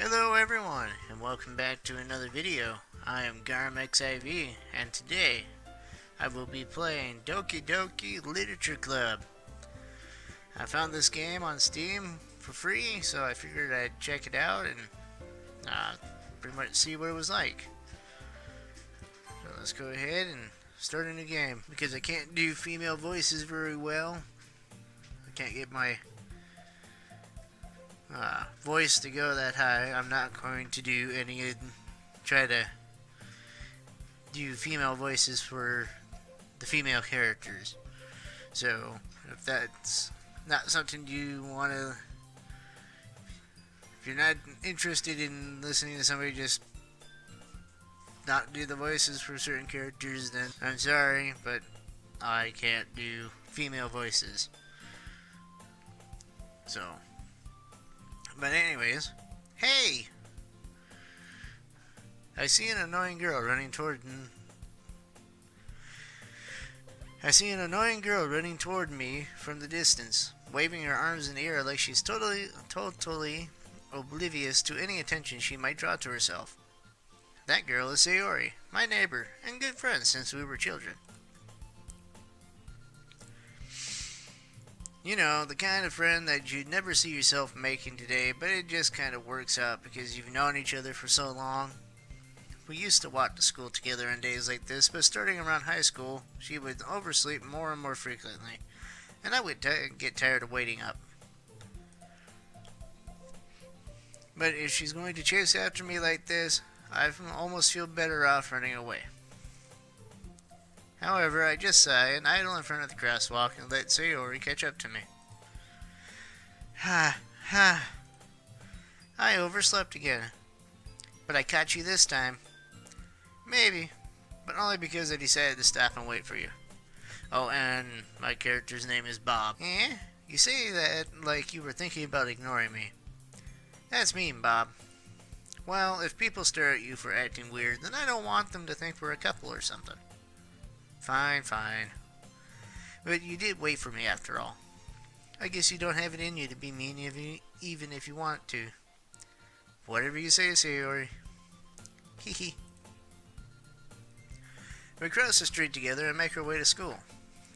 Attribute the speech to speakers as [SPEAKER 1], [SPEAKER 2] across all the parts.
[SPEAKER 1] Hello everyone, and welcome back to another video. I am GarmXIV, and today I will be playing Doki Doki Literature Club. I found this game on Steam for free, so I figured I'd check it out and pretty much see what it was like. So let's go ahead and start a new game, because I can't do female voices very well. I can't get my voice to go that high. I'm not going to do try to do female voices for the female characters. So if that's not something you want to, if you're not interested in listening to somebody just not do the voices for certain characters, then I'm sorry, but I can't do female voices. So, but anyways, hey! I see an annoying girl running toward me from the distance, waving her arms in the air like she's totally oblivious to any attention she might draw to herself. That girl is Sayori, my neighbor, and good friend since we were children. You know, the kind of friend that you'd never see yourself making today, but it just kind of works out because you've known each other for so long. We used to walk to school together on days like this, but starting around high school, she would oversleep more and more frequently, and I would get tired of waiting up. But if she's going to chase after me like this, I almost feel better off running away. However, I just sigh and idle in front of the crosswalk and let Sayori catch up to me. I overslept again. But I caught you this time. Maybe, but only because I decided to stop and wait for you. Oh, and my character's name is Bob. You say that like you were thinking about ignoring me. That's mean, Bob. Well, if people stare at you for acting weird, then I don't want them to think we're a couple or something. Fine. But you did wait for me after all. I guess you don't have it in you to be mean even if you want to. Whatever you say, Sayori. Hee. We cross the street together and make our way to school.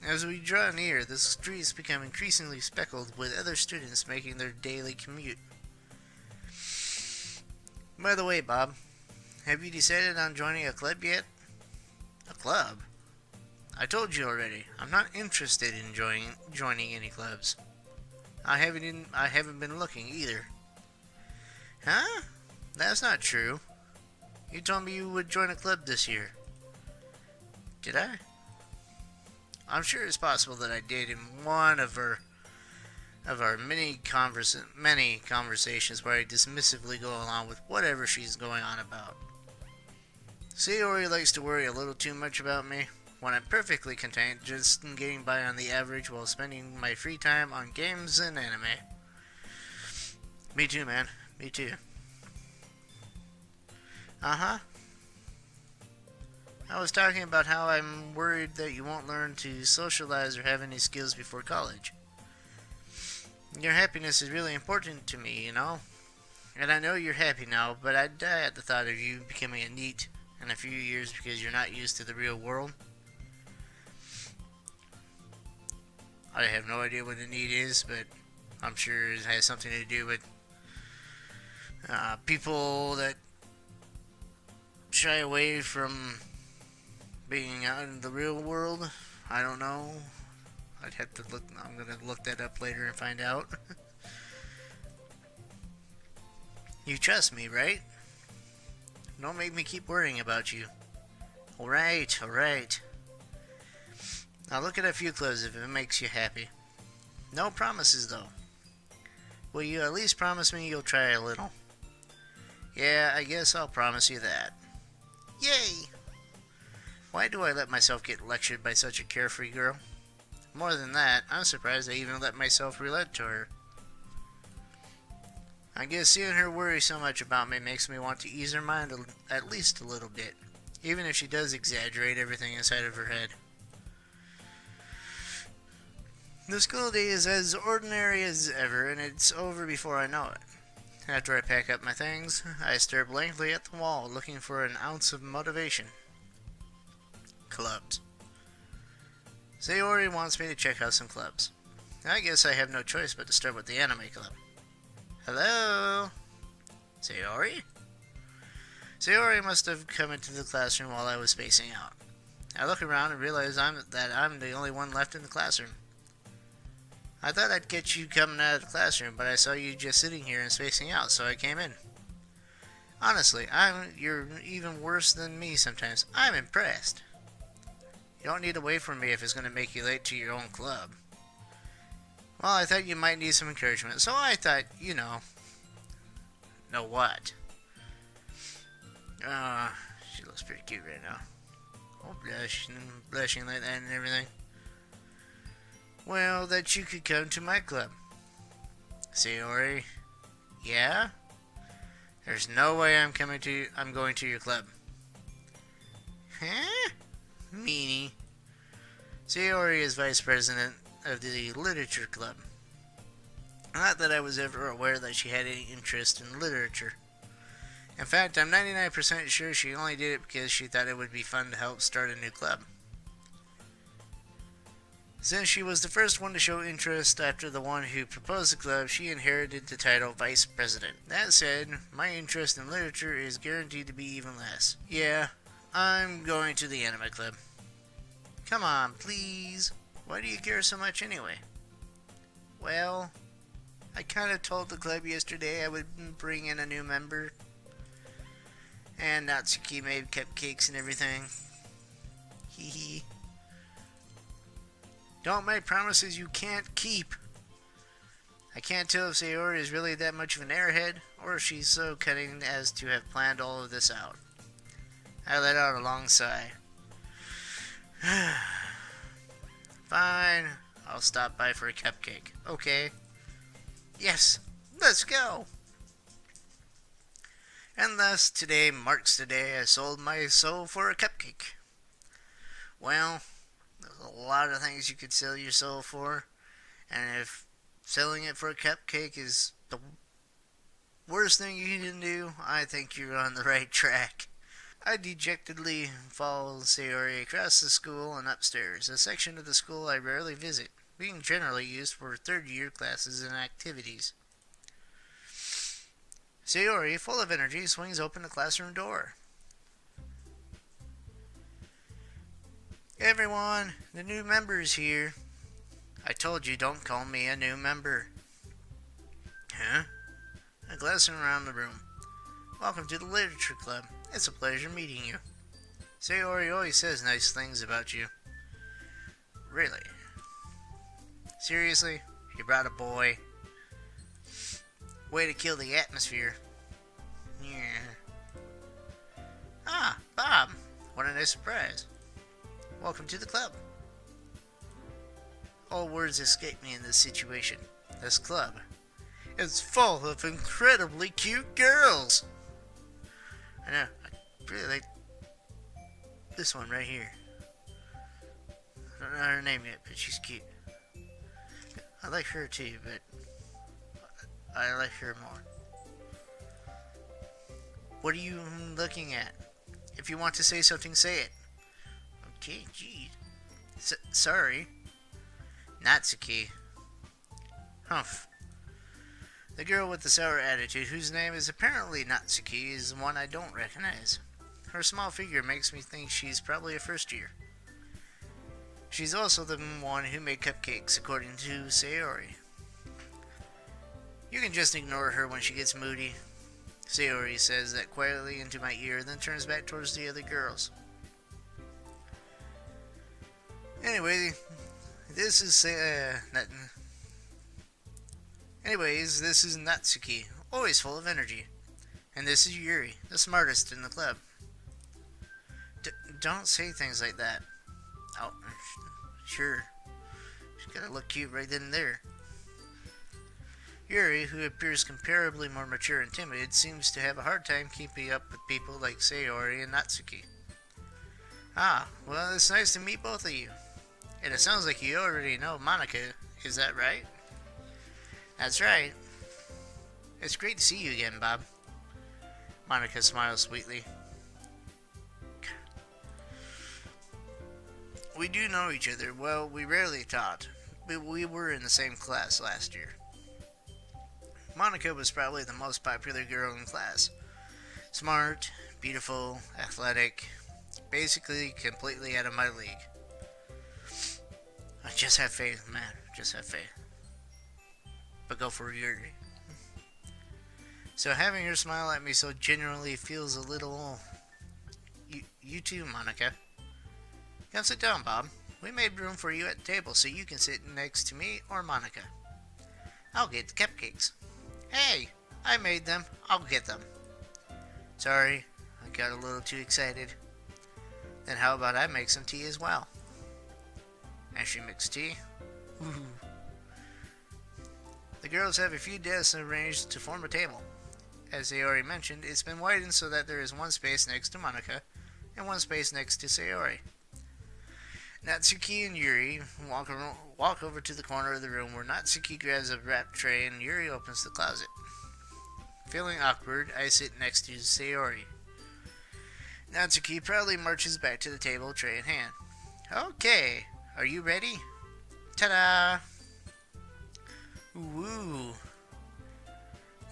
[SPEAKER 1] As we draw near, the streets become increasingly speckled with other students making their daily commute. By the way, Bob, have you decided on joining a club yet? A club? I told you already, I'm not interested in joining any clubs. I haven't been looking either. Huh? That's not true. You told me you would join a club this year. Did I? I'm sure it's possible that I did in one of our many conversations where I dismissively go along with whatever she's going on about. Sayori likes to worry a little too much about me, when I'm perfectly content just getting by on the average while spending my free time on games and anime. Me too, man. Me too. Uh-huh. I was talking about how I'm worried that you won't learn to socialize or have any skills before college. Your happiness is really important to me, you know? And I know you're happy now, but I'd die at the thought of you becoming a NEET in a few years because you're not used to the real world. I have no idea what a NEET is, but I'm sure it has something to do with people that shy away from being out in the real world. I don't know. I'd have to look. I'm gonna look that up later and find out. You trust me, right? Don't make me keep worrying about you. Alright. I'll look at a few clubs if it makes you happy. No promises, though. Will you at least promise me you'll try a little? Yeah, I guess I'll promise you that. Yay! Why do I let myself get lectured by such a carefree girl? More than that, I'm surprised I even let myself relate to her. I guess seeing her worry so much about me makes me want to ease her mind at least a little bit, even if she does exaggerate everything inside of her head. The school day is as ordinary as ever, and it's over before I know it. After I pack up my things, I stare blankly at the wall, looking for an ounce of motivation. Clubs. Sayori wants me to check out some clubs. I guess I have no choice but to start with the anime club. Hello? Sayori? Sayori must have come into the classroom while I was spacing out. I look around and realize that I'm the only one left in the classroom. I thought I'd get you coming out of the classroom, but I saw you just sitting here and spacing out, so I came in. Honestly, you're even worse than me sometimes. I'm impressed. You don't need to wait for me if it's going to make you late to your own club. Well, I thought you might need some encouragement, so I thought, Know what? She looks pretty cute right now. Oh, blushing like that and everything. Well, that you could come to my club. Sayori, yeah? There's no way I'm going to your club. Huh? Meanie. Sayori is vice president of the literature club. Not that I was ever aware that she had any interest in literature. In fact, I'm 99% sure she only did it because she thought it would be fun to help start a new club. Since she was the first one to show interest after the one who proposed the club, she inherited the title Vice President. That said, my interest in literature is guaranteed to be even less. Yeah, I'm going to the anime club. Come on, please. Why do you care so much anyway? Well, I kind of told the club yesterday I would bring in a new member. And Natsuki made cupcakes and everything. Hee hee. Don't make promises you can't keep. I can't tell if Sayori is really that much of an airhead, or if she's so cunning as to have planned all of this out. I let out a long sigh. Fine, I'll stop by for a cupcake. Okay. Yes, let's go! And thus, today marks the day I sold my soul for a cupcake. Well, there's a lot of things you could sell your soul for, and if selling it for a cupcake is the worst thing you can do, I think you're on the right track. I dejectedly followed Sayori across the school and upstairs, a section of the school I rarely visit, being generally used for third-year classes and activities. Sayori, full of energy, swings open the classroom door. Everyone, the new member's here. I told you, don't call me a new member. Huh? I glance around the room. Welcome to the Literature Club. It's a pleasure meeting you. Sayori always says nice things about you. Really? Seriously? You brought a boy? Way to kill the atmosphere. Yeah. Ah, Bob. What a nice surprise. Welcome to the club. All words escape me in this situation. This club is full of incredibly cute girls. I know. I really like this one right here. I don't know her name yet, but she's cute. I like her too, but I like her more. What are you looking at? If you want to say something, say it. Okay, gee. Sorry. Natsuki. Humph. The girl with the sour attitude, whose name is apparently Natsuki, is one I don't recognize. Her small figure makes me think she's probably a first year. She's also the one who made cupcakes, according to Sayori. You can just ignore her when she gets moody. Sayori says that quietly into my ear, then turns back towards the other girls. Anyway, this is Natsuki, always full of energy. And this is Yuri, the smartest in the club. Don't say things like that. Oh, sure. She's gotta look cute right then and there. Yuri, who appears comparably more mature and timid, seems to have a hard time keeping up with people like Sayori and Natsuki. Ah, well, it's nice to meet both of you. And it sounds like you already know Monica, is that right? That's right. It's great to see you again, Bob. Monica smiled sweetly. We do know each other. Well, we rarely taught, but we were in the same class last year. Monica was probably the most popular girl in class. Smart, beautiful, athletic, basically completely out of my league. I just have faith, man. Just have faith. But go for Yuri. So having her smile at me so genuinely feels a little... You too, Monica. Come sit down, Bob. We made room for you at the table so you can sit next to me or Monica. I'll get the cupcakes. Hey, I made them. I'll get them. Sorry, I got a little too excited. Then how about I make some tea as well? And she makes tea. Ooh. The girls have a few desks arranged to form a table. As they already mentioned, it's been widened so that there is one space next to Monica and one space next to Sayori. Natsuki and Yuri walk over to the corner of the room where Natsuki grabs a wrap tray and Yuri opens the closet. Feeling awkward, I sit next to Sayori. Natsuki proudly marches back to the table, tray in hand. Okay, are you ready? Ta-da! Ooh.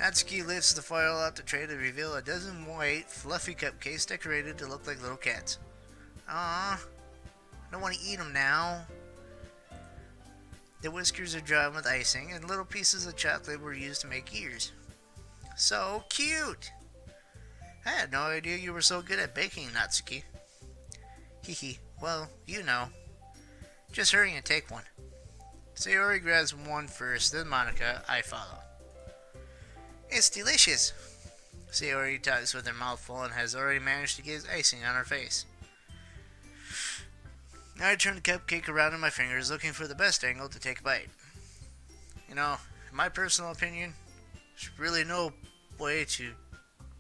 [SPEAKER 1] Natsuki lifts the foil out the tray to reveal a dozen white, fluffy cupcakes decorated to look like little cats. Aww, I don't want to eat them now. The whiskers are drawn with icing, and little pieces of chocolate were used to make ears. So cute! I had no idea you were so good at baking, Natsuki. Hehe, well, you know. Just hurry and take one. Sayori grabs one first, then Monica, I follow. It's delicious! Sayori talks with her mouth full and has already managed to get icing on her face. I turn the cupcake around in my fingers, looking for the best angle to take a bite. You know, in my personal opinion, there's really no way to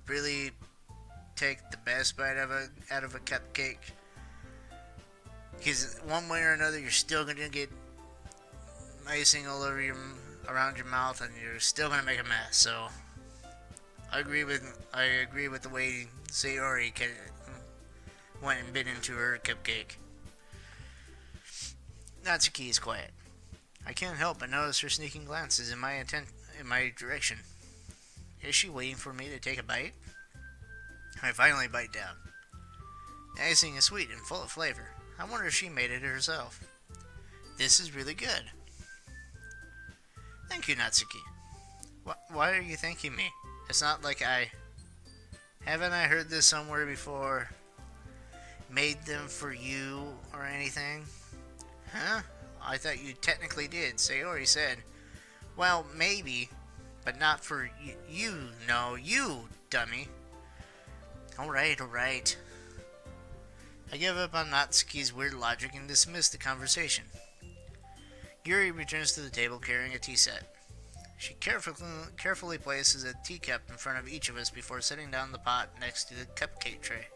[SPEAKER 1] really take the best bite out of a cupcake. Because one way or another, you're still going to get icing all over around your mouth, and you're still going to make a mess. So, I agree with the way Sayori went and bit into her cupcake. Natsuki is quiet. I can't help but notice her sneaking glances in my direction. Is she waiting for me to take a bite? I finally bite down. The icing is sweet and full of flavor. I wonder if she made it herself. This is really good. Thank you, Natsuki. Why are you thanking me? It's not like haven't I heard this somewhere before? Made them for you or anything? Huh? I thought you technically did. Sayori said, well, maybe, but not for you. No, you, dummy. Alright. I give up on Natsuki's weird logic and dismiss the conversation. Yuri returns to the table carrying a tea set. She carefully places a teacup in front of each of us before setting down the pot next to the cupcake tray.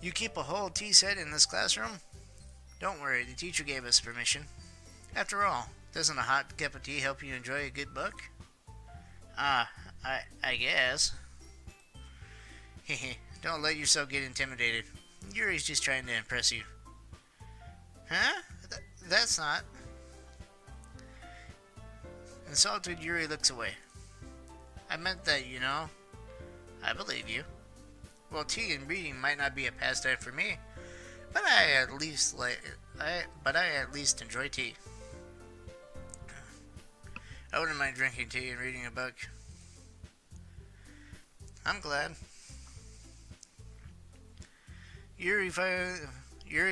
[SPEAKER 1] You keep a whole tea set in this classroom? Don't worry, the teacher gave us permission. After all, doesn't a hot cup of tea help you enjoy a good book? I guess. Hehe, don't let yourself get intimidated. Yuri's just trying to impress you. Huh? That's not. Insulted, Yuri looks away. I meant that, you know. I believe you. Well, tea and reading might not be a pastime for me, but I at least enjoy tea. I wouldn't mind drinking tea and reading a book. I'm glad. Yuri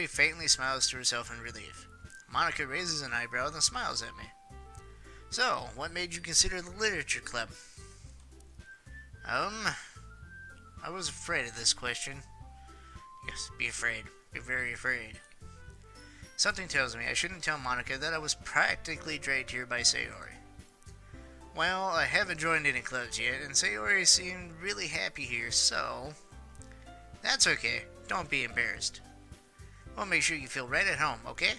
[SPEAKER 1] faintly smiles to herself in relief. Monica raises an eyebrow and smiles at me. So, what made you consider the literature club? I was afraid of this question. Yes, be afraid. Be very afraid. Something tells me I shouldn't tell Monica that I was practically dragged here by Sayori. Well, I haven't joined any clubs yet, and Sayori seemed really happy here, so... That's okay. Don't be embarrassed. We'll make sure you feel right at home, okay?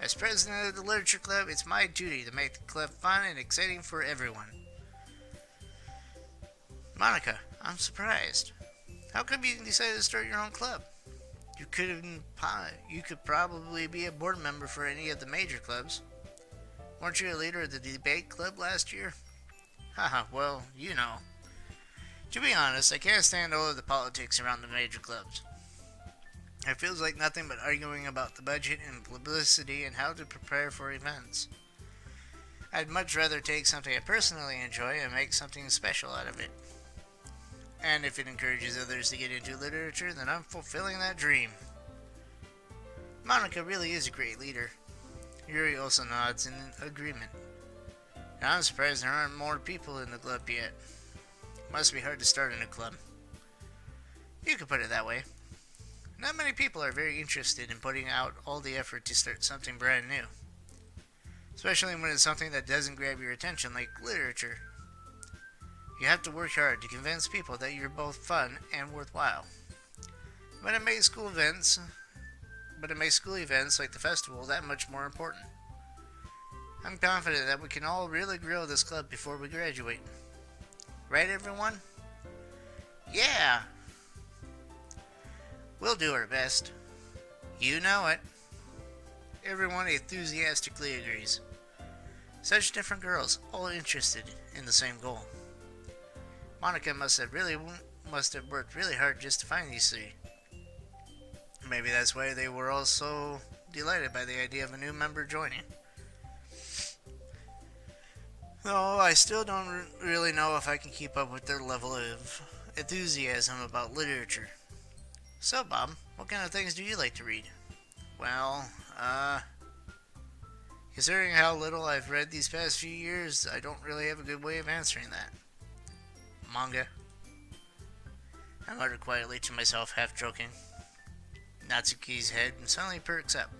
[SPEAKER 1] As president of the Literature Club, it's my duty to make the club fun and exciting for everyone. Monica, I'm surprised. How come you decided to start your own club? You could probably be a board member for any of the major clubs. Weren't you a leader of the debate club last year? Haha, well, you know. To be honest, I can't stand all of the politics around the major clubs. It feels like nothing but arguing about the budget and publicity and how to prepare for events. I'd much rather take something I personally enjoy and make something special out of it. And if it encourages others to get into literature, then I'm fulfilling that dream. Monica really is a great leader. Yuri also nods in agreement. And I'm surprised there aren't more people in the club yet. Must be hard to start in a club. You could put it that way. Not many people are very interested in putting out all the effort to start something brand new. Especially when it's something that doesn't grab your attention like literature. You have to work hard to convince people that you're both fun and worthwhile. But it makes school events like the festival that much more important. I'm confident that we can all really grow this club before we graduate. Right, everyone? Yeah! We'll do our best. You know it. Everyone enthusiastically agrees. Such different girls, all interested in the same goal. Monica must have worked really hard just to find these three. Maybe that's why they were all so delighted by the idea of a new member joining. Though I still don't really know if I can keep up with their level of enthusiasm about literature. So, Bob, what kind of things do you like to read? Well, considering how little I've read these past few years, I don't really have a good way of answering that. Manga. I muttered quietly to myself, half joking. Natsuki's head suddenly perks up.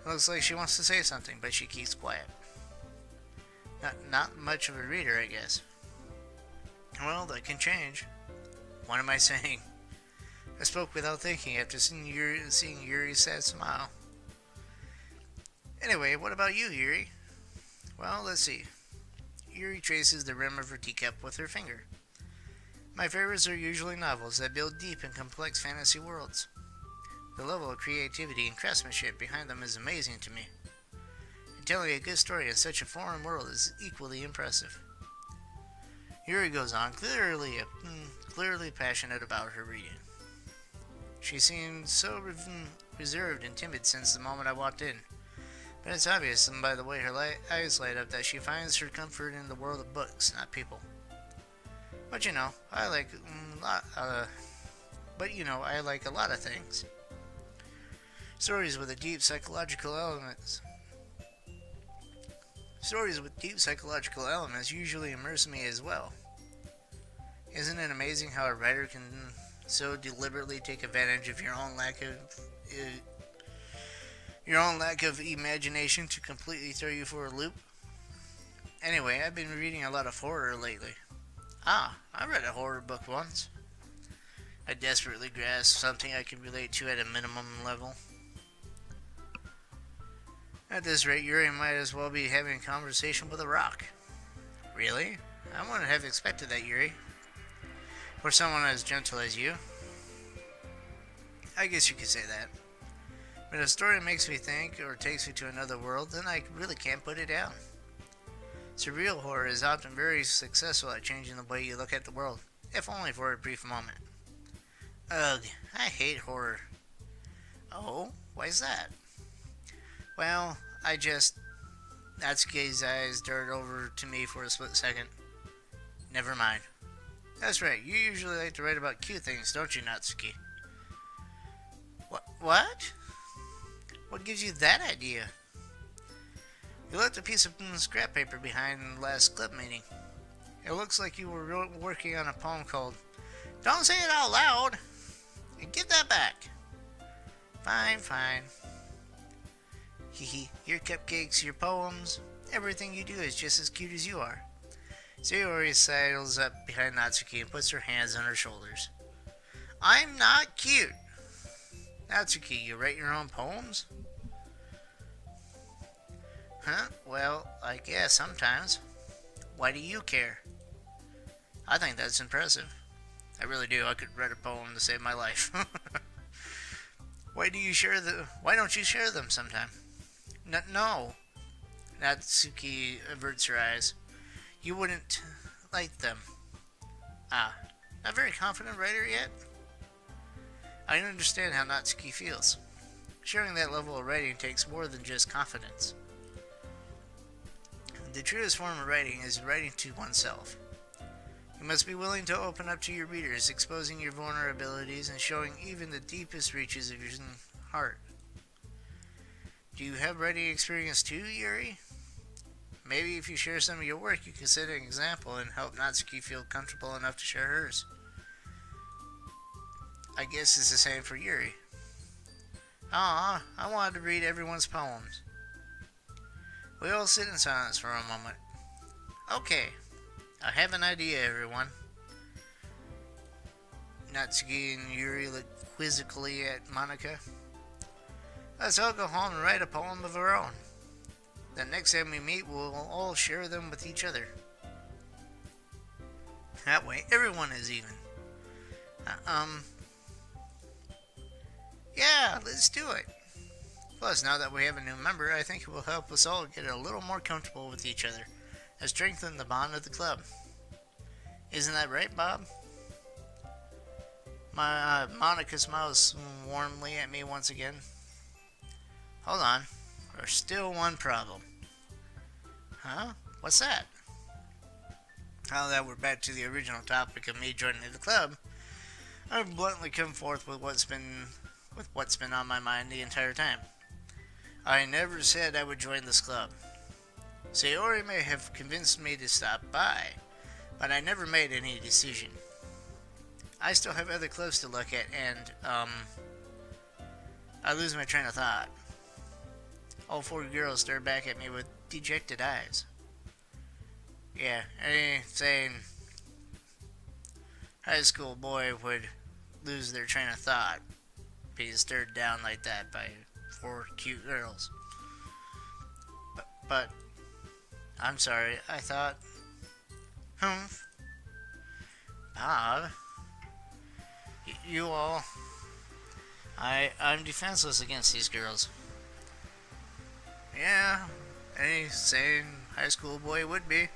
[SPEAKER 1] It looks like she wants to say something, but she keeps quiet. Not much of a reader, I guess. Well, that can change. What am I saying? I spoke without thinking after seeing Yuri's sad smile. Anyway, what about you, Yuri? Well, let's see. Yuri traces the rim of her teacup with her finger. My favorites are usually novels that build deep and complex fantasy worlds. The level of creativity and craftsmanship behind them is amazing to me. And telling a good story in such a foreign world is equally impressive. Yuri goes on, clearly passionate about her reading. She seemed so reserved and timid since the moment I walked in. But it's obvious, and by the way her eyes light up, that she finds her comfort in the world of books, not people. But I like a lot of things. Stories with deep psychological elements usually immerse me as well. Isn't it amazing how a writer can so deliberately take advantage of your own lack of imagination to completely throw you for a loop? Anyway, I've been reading a lot of horror lately. I read a horror book once. I desperately grasped something I could relate to at a minimum level. At this rate, Yuri might as well be having a conversation with a rock. Really? I wouldn't have expected that, Yuri. For someone as gentle as you. I guess you could say that. When a story makes me think or takes me to another world, then I really can't put it down. Surreal horror is often very successful at changing the way you look at the world, if only for a brief moment. Ugh, I hate horror. Oh, why's that? Well, Natsuki's eyes darted over to me for a split second. Never mind. That's right, you usually like to write about cute things, don't you, Natsuki? What? What gives you that idea? You left a piece of scrap paper behind in the last club meeting. It looks like you were working on a poem called Don't Say It Out Loud! And give that back! Fine. Hehe, your cupcakes, your poems, everything you do is just as cute as you are. Sayori sidles up behind Natsuki and puts her hands on her shoulders. I'm not cute! Natsuki, you write your own poems? Huh? Well, I guess sometimes. Why do you care? I think that's impressive. I really do. I could write a poem to save my life. Why don't you share them sometime? No. Natsuki averts her eyes. You wouldn't like them. Ah, not very confident writer yet? I understand how Natsuki feels. Sharing that level of writing takes more than just confidence. The truest form of writing is writing to oneself. You must be willing to open up to your readers, exposing your vulnerabilities and showing even the deepest reaches of your heart. Do you have writing experience too, Yuri? Maybe if you share some of your work, you can set an example and help Natsuki feel comfortable enough to share hers. I guess it's the same for Yuri. I wanted to read everyone's poems. We all sit in silence for a moment. Okay, I have an idea, everyone. Natsuki and Yuri look quizzically at Monika. Let's all go home and write a poem of our own. The next time we meet, we'll all share them with each other. That way, everyone is even. Yeah, let's do it. Plus, now that we have a new member, I think it will help us all get a little more comfortable with each other and strengthen the bond of the club. Isn't that right, Bob? Monika smiles warmly at me once again. Hold on. There's still one problem. Huh? What's that? Now that we're back to the original topic of me joining the club, I've bluntly come forth with what's been on my mind the entire time. I never said I would join this club. Sayori may have convinced me to stop by, but I never made any decision. I still have other clubs to look at, and, I lose my train of thought. All four girls stare back at me with dejected eyes. Yeah, any sane high school boy would lose their train of thought being stared down like that by four cute girls. But I'm sorry, I thought... Bob, you all... I'm defenseless against these girls. Yeah, any sane high school boy would be.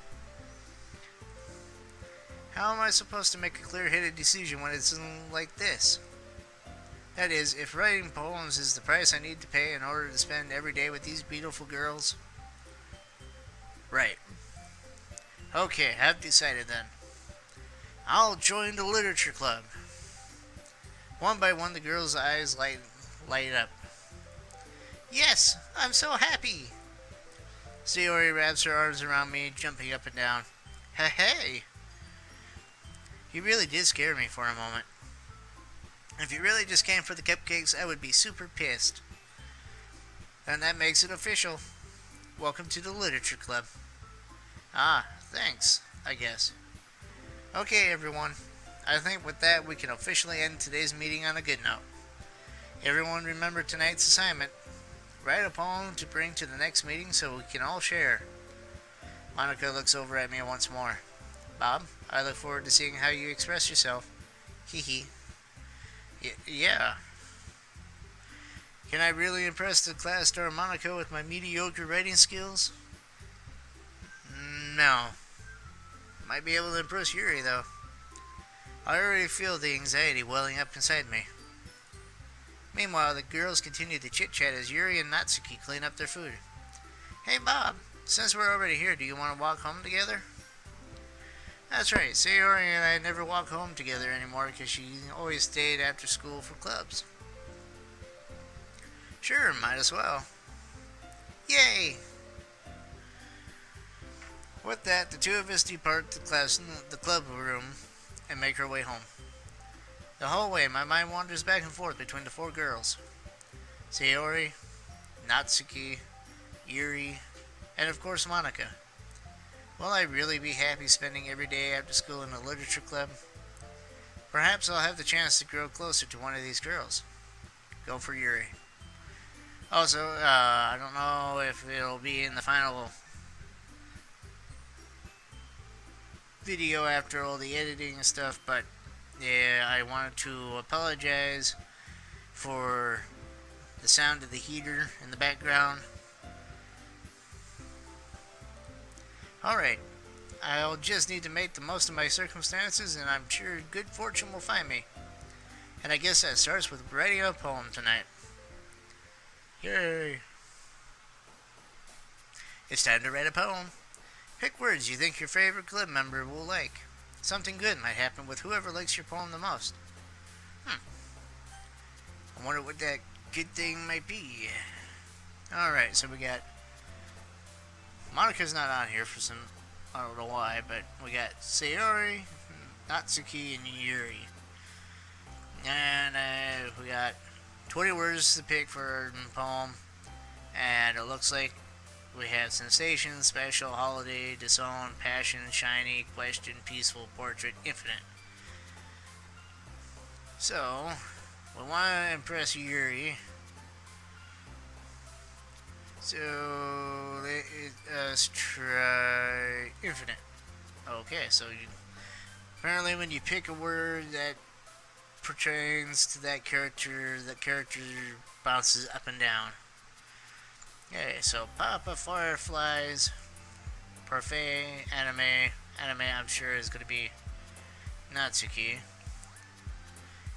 [SPEAKER 1] How am I supposed to make a clear-headed decision when it's like this? That is, if writing poems is the price I need to pay in order to spend every day with these beautiful girls. Right. Okay, I've decided then. I'll join the literature club. One by one, the girls' eyes light up. Yes, I'm so happy. Sayori wraps her arms around me, jumping up and down. Hey! You really did scare me for a moment. If you really just came for the cupcakes, I would be super pissed. And that makes it official. Welcome to the literature club. Ah, thanks, I guess. Okay, everyone. I think with that, we can officially end today's meeting on a good note. Everyone remember tonight's assignment. Write a poem to bring to the next meeting so we can all share. Monika looks over at me once more. Bob, I look forward to seeing how you express yourself. Hee hee. Yeah. Can I really impress the class star Monika with my mediocre writing skills? No. Might be able to impress Yuri, though. I already feel the anxiety welling up inside me. Meanwhile, the girls continue to chit-chat as Yuri and Natsuki clean up their food. Hey, Bob, since we're already here, do you want to walk home together? That's right, Sayori and I never walk home together anymore because she always stayed after school for clubs. Sure, might as well. Yay! With that, the two of us depart the club room and make our way home. The whole way, my mind wanders back and forth between the four girls. Sayori, Natsuki, Yuri, and of course Monika. Will I really be happy spending every day after school in a literature club? Perhaps I'll have the chance to grow closer to one of these girls. Go for Yuri. Also, I don't know if it'll be in the final video after all the editing and stuff, but yeah, I wanted to apologize for the sound of the heater in the background. Alright, I'll just need to make the most of my circumstances, and I'm sure good fortune will find me. And I guess that starts with writing a poem tonight. Yay! It's time to write a poem. Pick words you think your favorite club member will like. Something good might happen with whoever likes your poem the most. I wonder what that good thing might be. Alright, so we got... Monica's not on here for some... I don't know why, but we got Sayori, Natsuki, and Yuri. And we got 20 words to pick for a poem. And it looks like we have sensation, special, holiday, disown, passion, shiny, question, peaceful, portrait, infinite. So, we want to impress Yuri. So, let's try infinite. Okay, so apparently when you pick a word that pertains to that character bounces up and down. Okay, so Papa Fireflies, Parfait, Anime. Anime, I'm sure, is going to be Natsuki.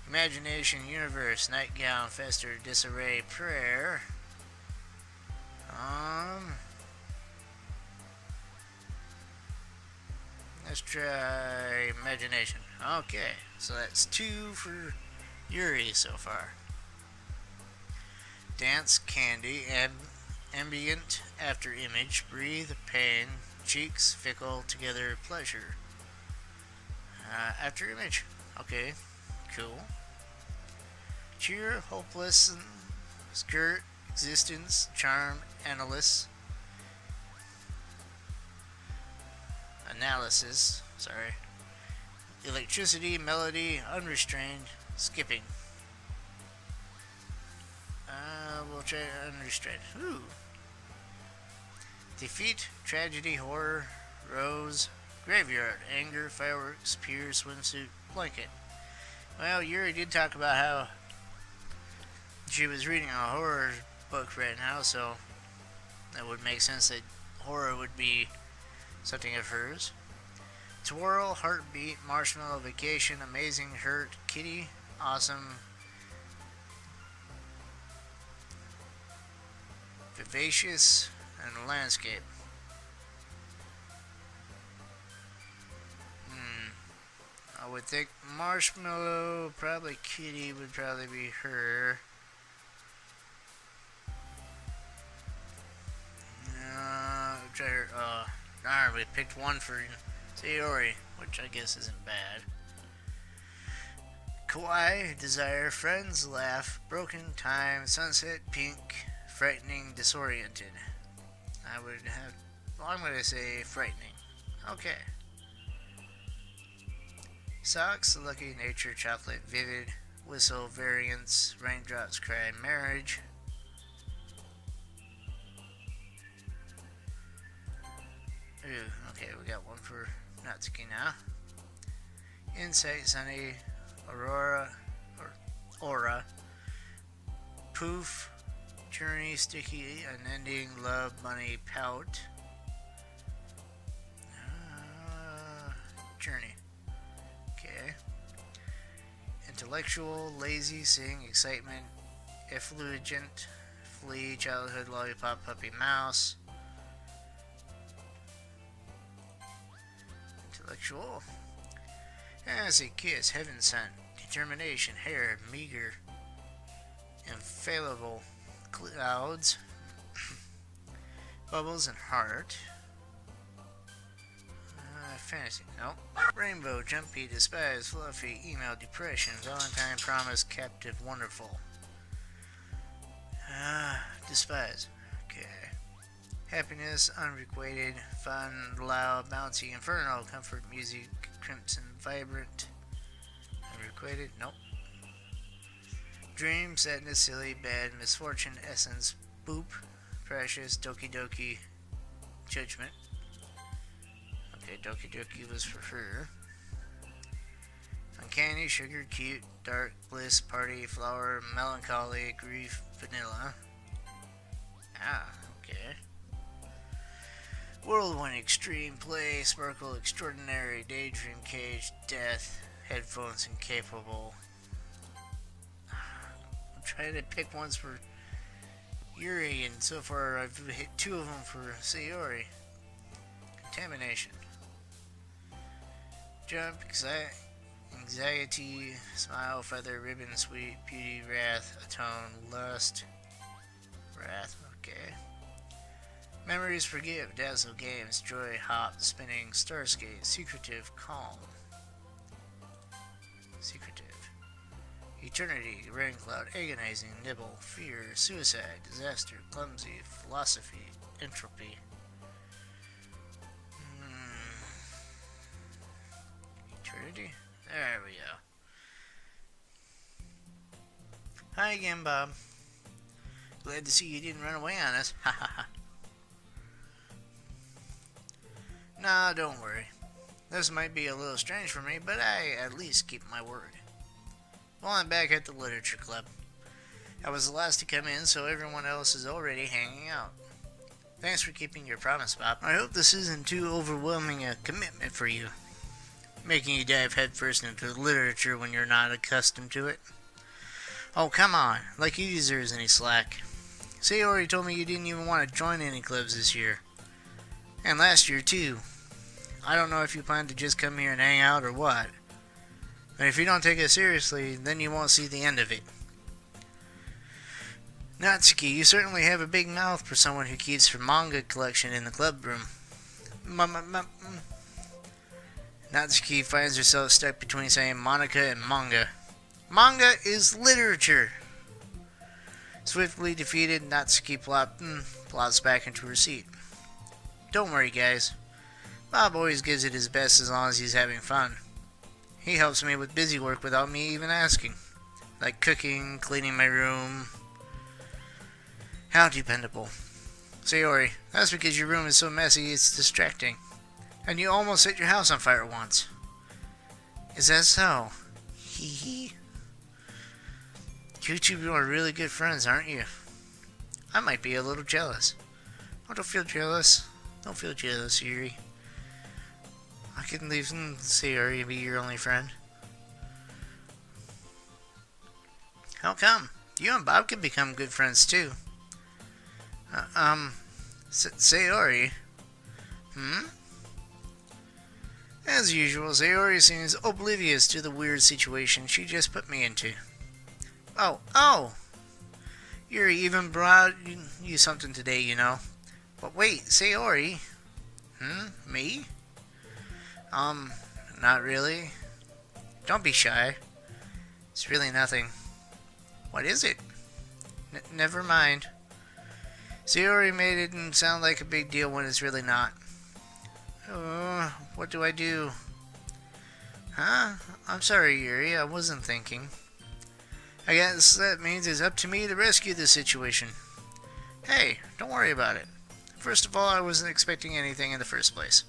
[SPEAKER 1] Imagination, Universe, Nightgown, Fester, Disarray, Prayer. Let's try Imagination. Okay, so that's 2 for Yuri so far. Dance, Candy, Ambient, After Image, Breathe, Pain, Cheeks, Fickle, Together, Pleasure. After Image. Okay, cool. Cheer, Hopeless, Skirt, Existence, Charm, Analysis. Analysis, sorry. Electricity, Melody, Unrestrained, Skipping. We'll try Unrestrained. Ooh. Defeat, Tragedy, Horror, Rose, Graveyard, Anger, Fireworks, Pier, Swimsuit, Blanket. Well, Yuri did talk about how she was reading a horror book right now, so that would make sense that horror would be something of hers. Twirl, Heartbeat, Marshmallow, Vacation, Amazing, Hurt, Kitty, Awesome, Vivacious, and Landscape. I would think Marshmallow, probably Kitty would probably be her. Try her. Darn, we picked one for Sayori, which I guess isn't bad. Kawaii, Desire, Friends, Laugh, Broken Time, Sunset, Pink, Frightening, Disoriented. I'm going to say Frightening. Okay. Socks, Lucky, Nature, Chocolate, Vivid, Whistle, Variance, Raindrops, Cry, Marriage. Ooh, okay, we got one for Natsuki now. Insight, Sunny, Aura, Poof, Journey, Sticky, Unending, Love, Money, Pout. Journey. Okay. Intellectual, Lazy, Sing, Excitement, Effulgent, Flee, Childhood, Lollipop, Puppy, Mouse. Intellectual. As a Kiss, Heaven Sent, Determination, Hair, Meager, Infallible, Clouds, Bubbles, and Heart. Fantasy, nope. Rainbow, Jumpy, Despise, Fluffy, Email, Depression, Valentine, Promise, Captive, Wonderful. Despise. Okay. Happiness, Unrequited, Fun, Loud, Bouncy, Inferno, Comfort, Music, Crimson, Vibrant. Unrequited, nope. Dream, sadness, silly, bad, misfortune, essence, boop, precious, Doki Doki, judgment. Okay, Doki Doki was for her. Uncanny, sugar, cute, dark, bliss, party, flower, melancholy, grief, vanilla. Ah, okay. Whirlwind, extreme, play, sparkle, extraordinary, daydream, cage, death, headphones, incapable. I'm trying to pick ones for Yuri, and so far I've hit 2 of them for Sayori. Contamination. Jump, anxiety, smile, feather, ribbon, sweet, beauty, wrath, atone, lust, wrath, okay. Memories, forgive, dazzle, games, joy, hop, spinning, starskate, secretive, calm. Secretive. Eternity, rain cloud, agonizing, nibble, fear, suicide, disaster, clumsy, philosophy, entropy. Eternity? There we go. Hi again, Bob. Glad to see you didn't run away on us. Ha ha ha. Nah, don't worry. This might be a little strange for me, but I at least keep my word. Well, I'm back at the Literature Club. I was the last to come in, so everyone else is already hanging out. Thanks for keeping your promise, Bob. I hope this isn't too overwhelming a commitment for you, making you dive headfirst into literature when you're not accustomed to it. Oh, come on, like you deserve any slack. Sayori told me you didn't even want to join any clubs this year. And last year, too. I don't know if you plan to just come here and hang out or what. But if you don't take it seriously, then you won't see the end of it. Natsuki, you certainly have a big mouth for someone who keeps her manga collection in the club room. Natsuki finds herself stuck between saying Monica and manga. Manga is literature! Swiftly defeated, Natsuki plops back into her seat. Don't worry, guys. Bob always gives it his best as long as he's having fun. He helps me with busy work without me even asking. Like cooking, cleaning my room. How dependable. Sayori, that's because your room is so messy it's distracting. And you almost set your house on fire once. Is that so? Hee hee. You two are really good friends, aren't you? I might be a little jealous. Oh, don't feel jealous. Don't feel jealous, Yuri. I can leave Sayori and be your only friend. How come? You and Bob can become good friends too. Sayori? As usual, Sayori seems oblivious to the weird situation she just put me into. Oh! Yuri even brought you something today, you know. But wait, Sayori? Me? Not really. Don't be shy. It's really nothing. What is it? Never mind. Sayori made it sound like a big deal when it's really not. What do I do? Huh? I'm sorry, Yuri. I wasn't thinking. I guess that means it's up to me to rescue the situation. Hey, don't worry about it. First of all, I wasn't expecting anything in the first place.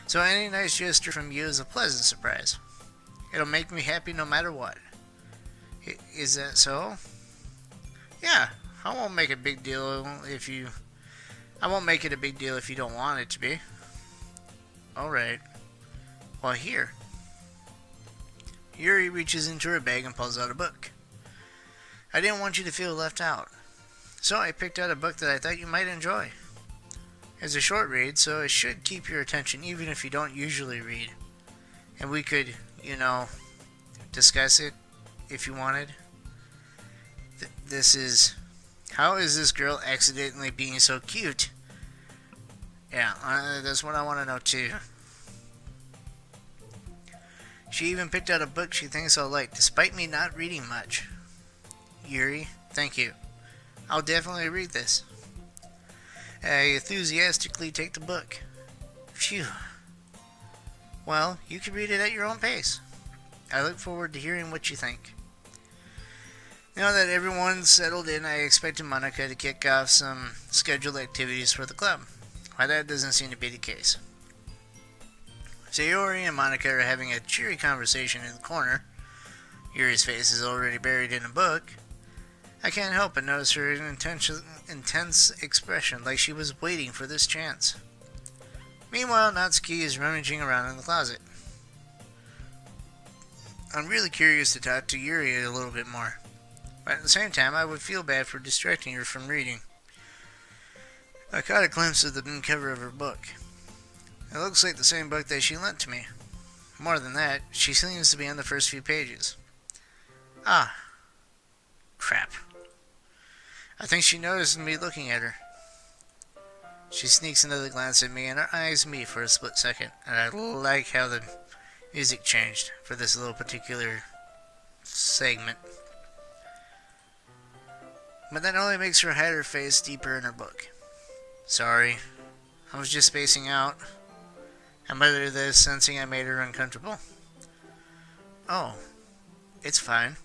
[SPEAKER 1] So any nice gesture from you is a pleasant surprise. It'll make me happy no matter what. Is that so? Yeah, I won't make it a big deal if you don't want it to be. Alright. Well, here. Yuri reaches into her bag and pulls out a book. I didn't want you to feel left out, so I picked out a book that I thought you might enjoy. It's a short read, so it should keep your attention even if you don't usually read. And we could, discuss it if you wanted. This is... How is this girl accidentally being so cute? Yeah, that's what I want to know too. She even picked out a book she thinks I'll like, despite me not reading much. Yuri, thank you. I'll definitely read this. I enthusiastically take the book. Phew. Well, you can read it at your own pace. I look forward to hearing what you think. Now that everyone's settled in, I expected Monica to kick off some scheduled activities for the club. Why, that doesn't seem to be the case. So Yuri and Monica are having a cheery conversation in the corner. Yuri's face is already buried in a book. I can't help but notice her intense expression, like she was waiting for this chance. Meanwhile, Natsuki is rummaging around in the closet. I'm really curious to talk to Yuri a little bit more, but at the same time, I would feel bad for distracting her from reading. I caught a glimpse of the cover of her book. It looks like the same book that she lent to me. More than that, she seems to be on the first few pages. Ah, crap. I think she noticed me looking at her. She sneaks another glance at me and our eyes meet for a split second, and I like how the music changed for this little particular segment. But that only makes her hide her face deeper in her book. Sorry, I was just spacing out. I muttered this, sensing I made her uncomfortable. Oh, it's fine.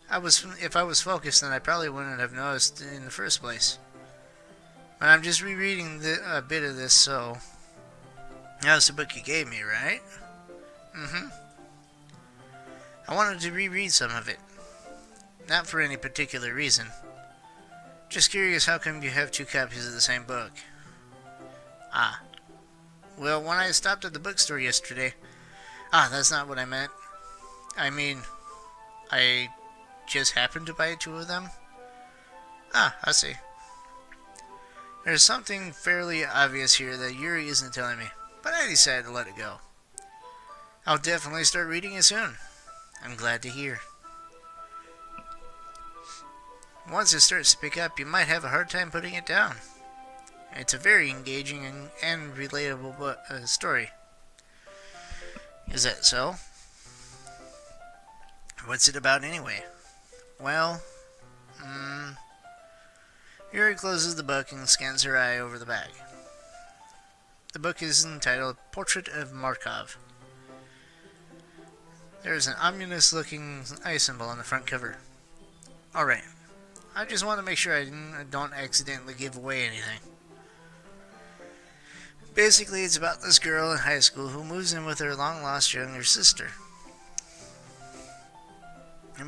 [SPEAKER 1] If I was focused, then I probably wouldn't have noticed in the first place. But I'm just rereading a bit of this, so... That's the book you gave me, right? Mm-hmm. I wanted to reread some of it. Not for any particular reason. Just curious, how come you have two copies of the same book? Ah. Well, when I stopped at the bookstore yesterday... that's not what I meant. I mean, I just happened to buy two of them. I see. There's something fairly obvious here that Yuri isn't telling me, but I decided to let it go. I'll definitely start reading it soon. I'm glad to hear. Once it starts to pick up, you might have a hard time putting it down. It's a very engaging and relatable story. Is that so? What's it about anyway? Well, Yuri closes the book and scans her eye over the back. The book is entitled Portrait of Markov. There is an ominous-looking eye symbol on the front cover. Alright, I just want to make sure I don't accidentally give away anything. Basically, it's about this girl in high school who moves in with her long-lost younger sister.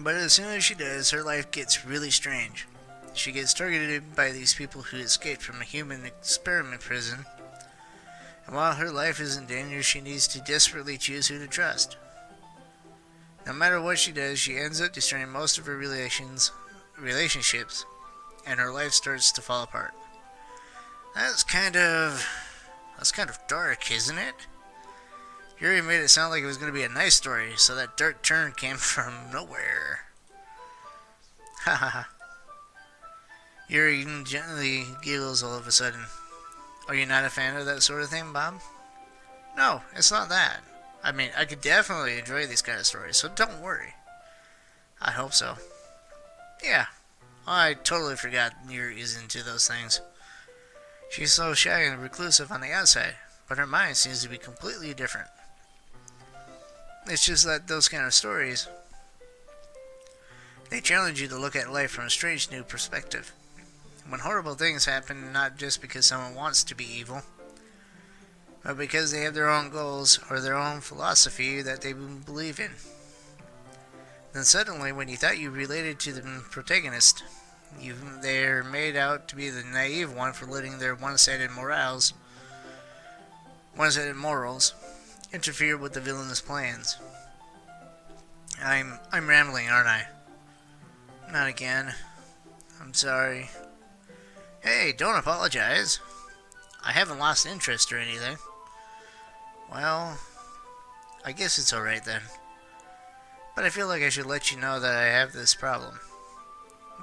[SPEAKER 1] But as soon as she does, her life gets really strange. She gets targeted by these people who escaped from a human experiment prison. And while her life is in danger, she needs to desperately choose who to trust. No matter what she does, she ends up destroying most of her relationships, and her life starts to fall apart. That's kind of dark, isn't it? Yuri made it sound like it was going to be a nice story, so that dark turn came from nowhere. Ha ha ha. Yuri gently giggles all of a sudden. Are you not a fan of that sort of thing, Bob? No, it's not that. I mean, I could definitely enjoy these kind of stories, so don't worry. I hope so. Yeah, I totally forgot Yuri is into those things. She's so shy and reclusive on the outside, but her mind seems to be completely different. It's just that those kind of stories, they challenge you to look at life from a strange new perspective. When horrible things happen, not just because someone wants to be evil, but because they have their own goals or their own philosophy that they believe in. Then suddenly, when you thought you related to the protagonist, they're made out to be the naive one for letting their one-sided morals interfere with the villain's plans. I'm rambling, aren't I? Not again. I'm sorry. Hey, don't apologize. I haven't lost interest or anything. Well, I guess it's alright then. But I feel like I should let you know that I have this problem.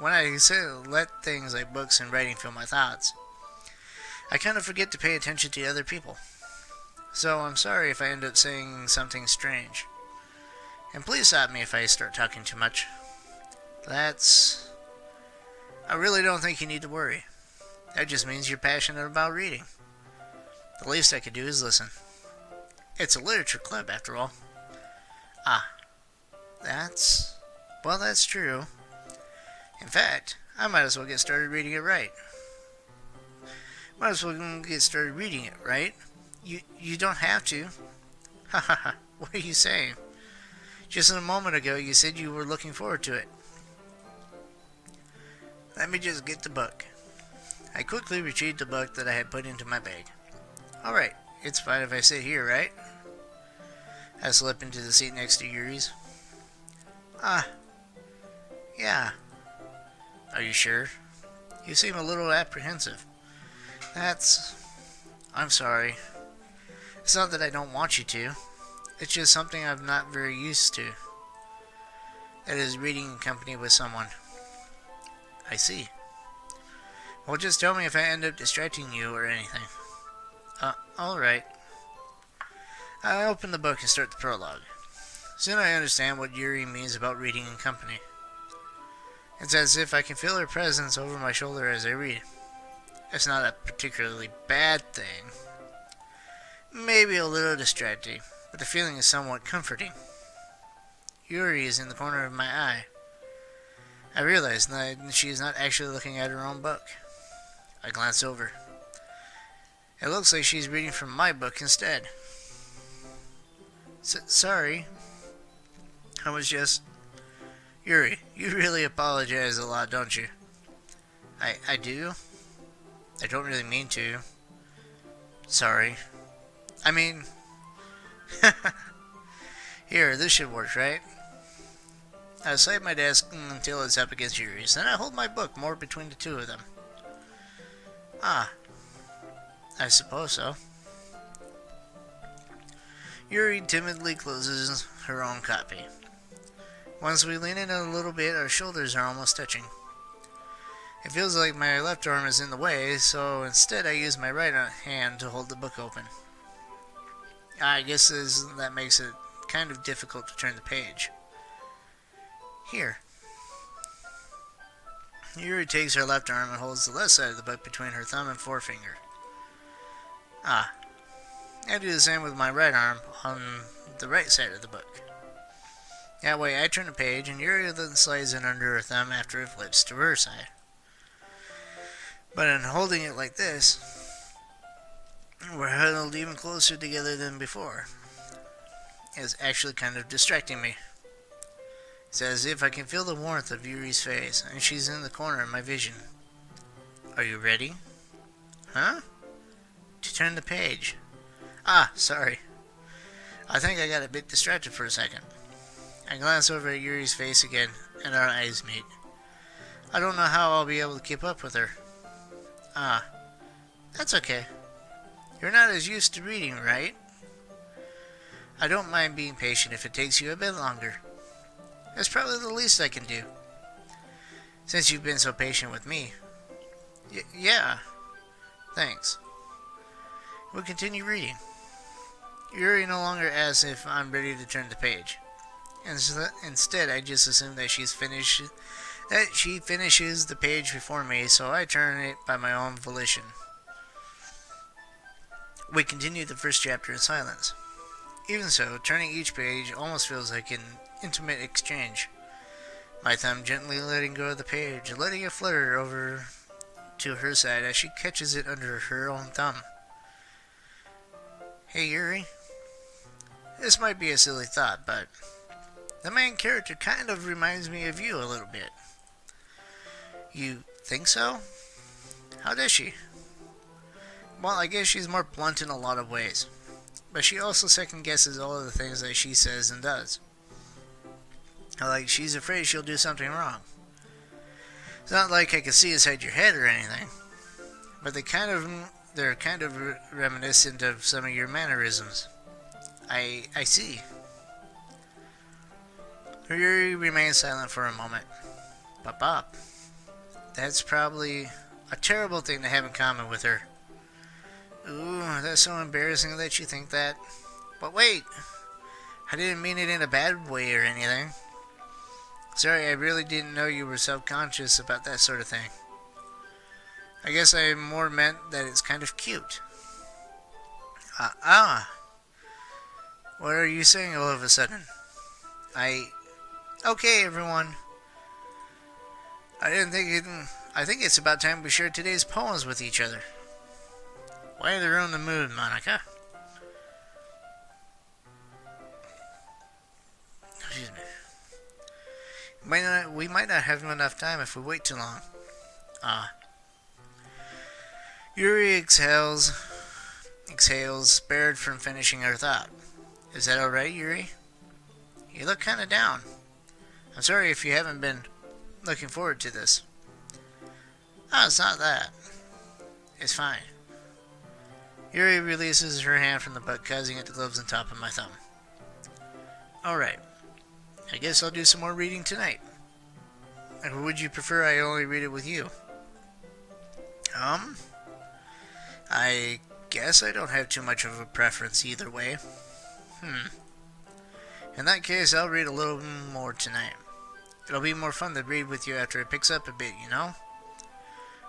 [SPEAKER 1] When I let things like books and writing fill my thoughts, I kind of forget to pay attention to other people. So I'm sorry if I end up saying something strange. And please stop me if I start talking too much. I really don't think you need to worry. That just means you're passionate about reading. The least I could do is listen. It's a literature club, after all. That's true. In fact, I might as well get started reading it right. Might as well get started reading it, right? You don't have to. Ha ha ha. What are you saying? Just a moment ago you said you were looking forward to it. Let me just get the book. I quickly retrieved the book that I had put into my bag. Alright, it's fine if I sit here, right? I slip into the seat next to Yuri's. Yeah. Are you sure? You seem a little apprehensive. I'm sorry. It's not that I don't want you to. It's just something I'm not very used to. That is reading in company with someone. I see. Well, just tell me if I end up distracting you or anything. Alright. I open the book and start the prologue. Soon I understand what Yuri means about reading in company. It's as if I can feel her presence over my shoulder as I read. It's not a particularly bad thing. Maybe a little distracting, but the feeling is somewhat comforting. Yuri is in the corner of my eye. I realize that she is not actually looking at her own book. I glance over. It looks like she's reading from my book instead. Sorry. I was just... Yuri, you really apologize a lot, don't you? I do? I don't really mean to. Sorry. I mean... Here, this should work, right? I slide my desk until it's up against Yuri's, then I hold my book more between the two of them. I suppose so. Yuri timidly closes her own copy. Once we lean in a little bit, our shoulders are almost touching. It feels like my left arm is in the way, so instead I use my right hand to hold the book open. I guess that makes it kind of difficult to turn the page. Here. Yuri takes her left arm and holds the left side of the book between her thumb and forefinger. I do the same with my right arm on the right side of the book. That way I turn the page and Yuri then slides it under her thumb after it flips to her side. But in holding it like this, we're huddled even closer together than before. It's actually kind of distracting me. It's as if I can feel the warmth of Yuri's face, and she's in the corner of my vision. Are you ready? Huh? To turn the page. Sorry. I think I got a bit distracted for a second. I glance over at Yuri's face again, and our eyes meet. I don't know how I'll be able to keep up with her. That's okay. You're not as used to reading, right? I don't mind being patient if it takes you a bit longer. That's probably the least I can do. Since you've been so patient with me. Yeah. Thanks. We'll continue reading. Yuri no longer asks if I'm ready to turn the page. Instead, I just assume that she finishes the page before me, so I turn it by my own volition. We continue the first chapter in silence. Even so, turning each page almost feels like an intimate exchange. My thumb gently letting go of the page, letting it flutter over to her side as she catches it under her own thumb. Hey Yuri, this might be a silly thought, but the main character kind of reminds me of you a little bit. You think so? How does she? Well, I guess she's more blunt in a lot of ways, but she also second guesses all of the things that she says and does. Like she's afraid she'll do something wrong. It's not like I can see inside your head or anything, but they're kind of reminiscent of some of your mannerisms. I see. Yuri remains silent for a moment. Bop. That's probably a terrible thing to have in common with her. Ooh, that's so embarrassing that you think that. But wait, I didn't mean it in a bad way or anything. Sorry, I really didn't know you were self-conscious about that sort of thing. I guess I more meant that it's kind of cute. What are you saying all of a sudden? Okay, everyone. I think it's about time we shared today's poems with each other. Why they're on the mood, Monica? Excuse me. We might not have enough time if we wait too long. Yuri exhales, spared from finishing her thought. Is that alright, Yuri? You look kinda down. I'm sorry if you haven't been looking forward to this. Oh, it's not that. It's fine. Yuri releases her hand from the book, causing it to close on top of my thumb. Alright. I guess I'll do some more reading tonight. Or would you prefer I only read it with you? I guess I don't have too much of a preference either way. In that case, I'll read a little more tonight. It'll be more fun to read with you after it picks up a bit, you know?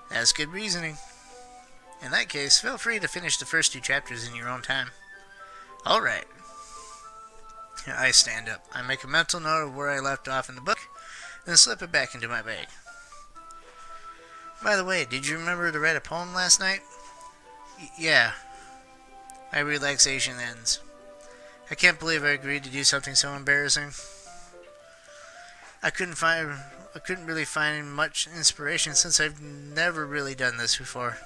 [SPEAKER 1] That's good reasoning. In that case, feel free to finish the first 2 chapters in your own time. Alright. I stand up. I make a mental note of where I left off in the book, then slip it back into my bag. By the way, did you remember to write a poem last night? Yeah. My relaxation ends. I can't believe I agreed to do something so embarrassing. I couldn't really find much inspiration since I've never really done this before.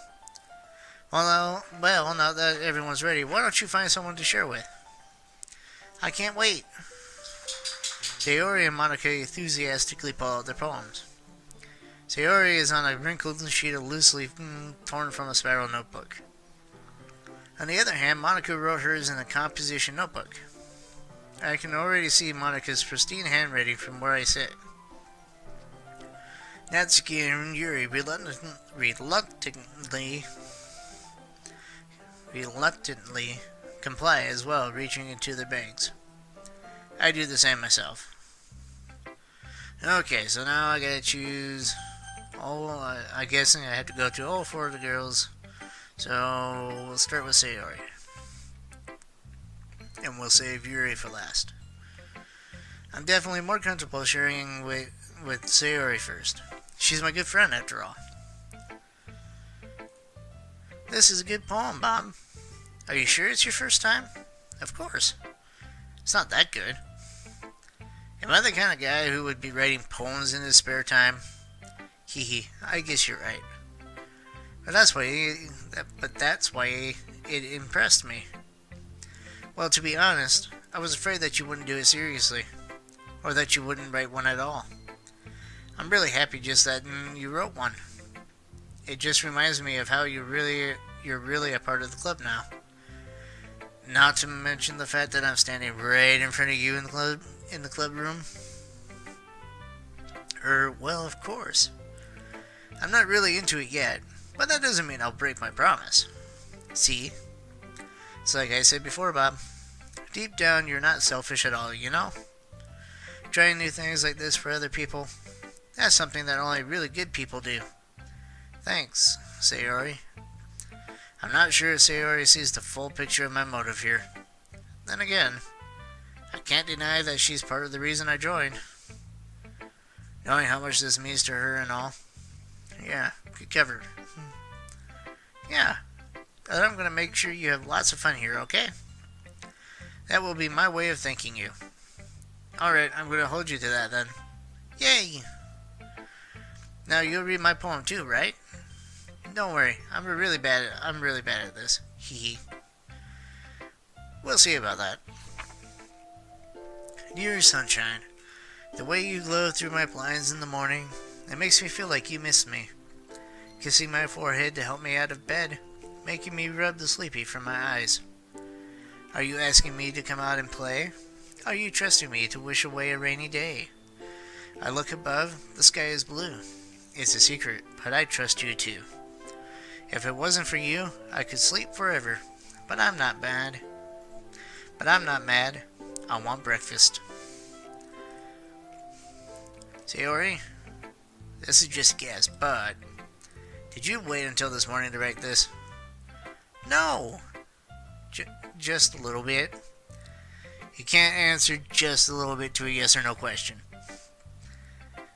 [SPEAKER 1] Well, now that everyone's ready, why don't you find someone to share with? I can't wait. Sayori and Monica enthusiastically pull out their poems. Sayori is on a wrinkled sheet of loose leaf torn from a spiral notebook. On the other hand, Monica wrote hers in a composition notebook. I can already see Monica's pristine handwriting from where I sit. Natsuki and Yuri reluctantly comply as well, reaching into their bags. I do the same myself. Okay, so now I gotta choose. I'm guessing I have to go to all 4 of the girls. So we'll start with Sayori. And we'll save Yuri for last. I'm definitely more comfortable sharing with Sayori first. She's my good friend after all. This is a good poem, Bob. Are you sure it's your first time? Of course. It's not that good. Am I the kind of guy who would be writing poems in his spare time? Hee, I guess you're right. But that's why it impressed me. Well, to be honest, I was afraid that you wouldn't do it seriously, or that you wouldn't write one at all. I'm really happy just that you wrote one. It just reminds me of how you're really a part of the club now. Not to mention the fact that I'm standing right in front of you in the club room. Well, of course. I'm not really into it yet, but that doesn't mean I'll break my promise. See? It's like I said before, Bob. Deep down, you're not selfish at all, you know? Trying new things like this for other people, that's something that only really good people do. Thanks, Sayori. I'm not sure if Sayori sees the full picture of my motive here. Then again, I can't deny that she's part of the reason I joined. Knowing how much this means to her and all. Yeah, good cover. Yeah, but I'm going to make sure you have lots of fun here, okay? That will be my way of thanking you. Alright, I'm going to hold you to that then. Yay! Now you'll read my poem too, right? Don't worry, I'm really bad at this. Hee. We'll see about that. Dear sunshine, the way you glow through my blinds in the morning, it makes me feel like you miss me. Kissing my forehead to help me out of bed, making me rub the sleepy from my eyes. Are you asking me to come out and play? Are you trusting me to wish away a rainy day? I look above, the sky is blue. It's a secret, but I trust you too. If it wasn't for you, I could sleep forever, but I'm not mad. I want breakfast. Sayori, this is just a guess, but did you wait until this morning to write this? No! Just a little bit. You can't answer just a little bit to a yes or no question.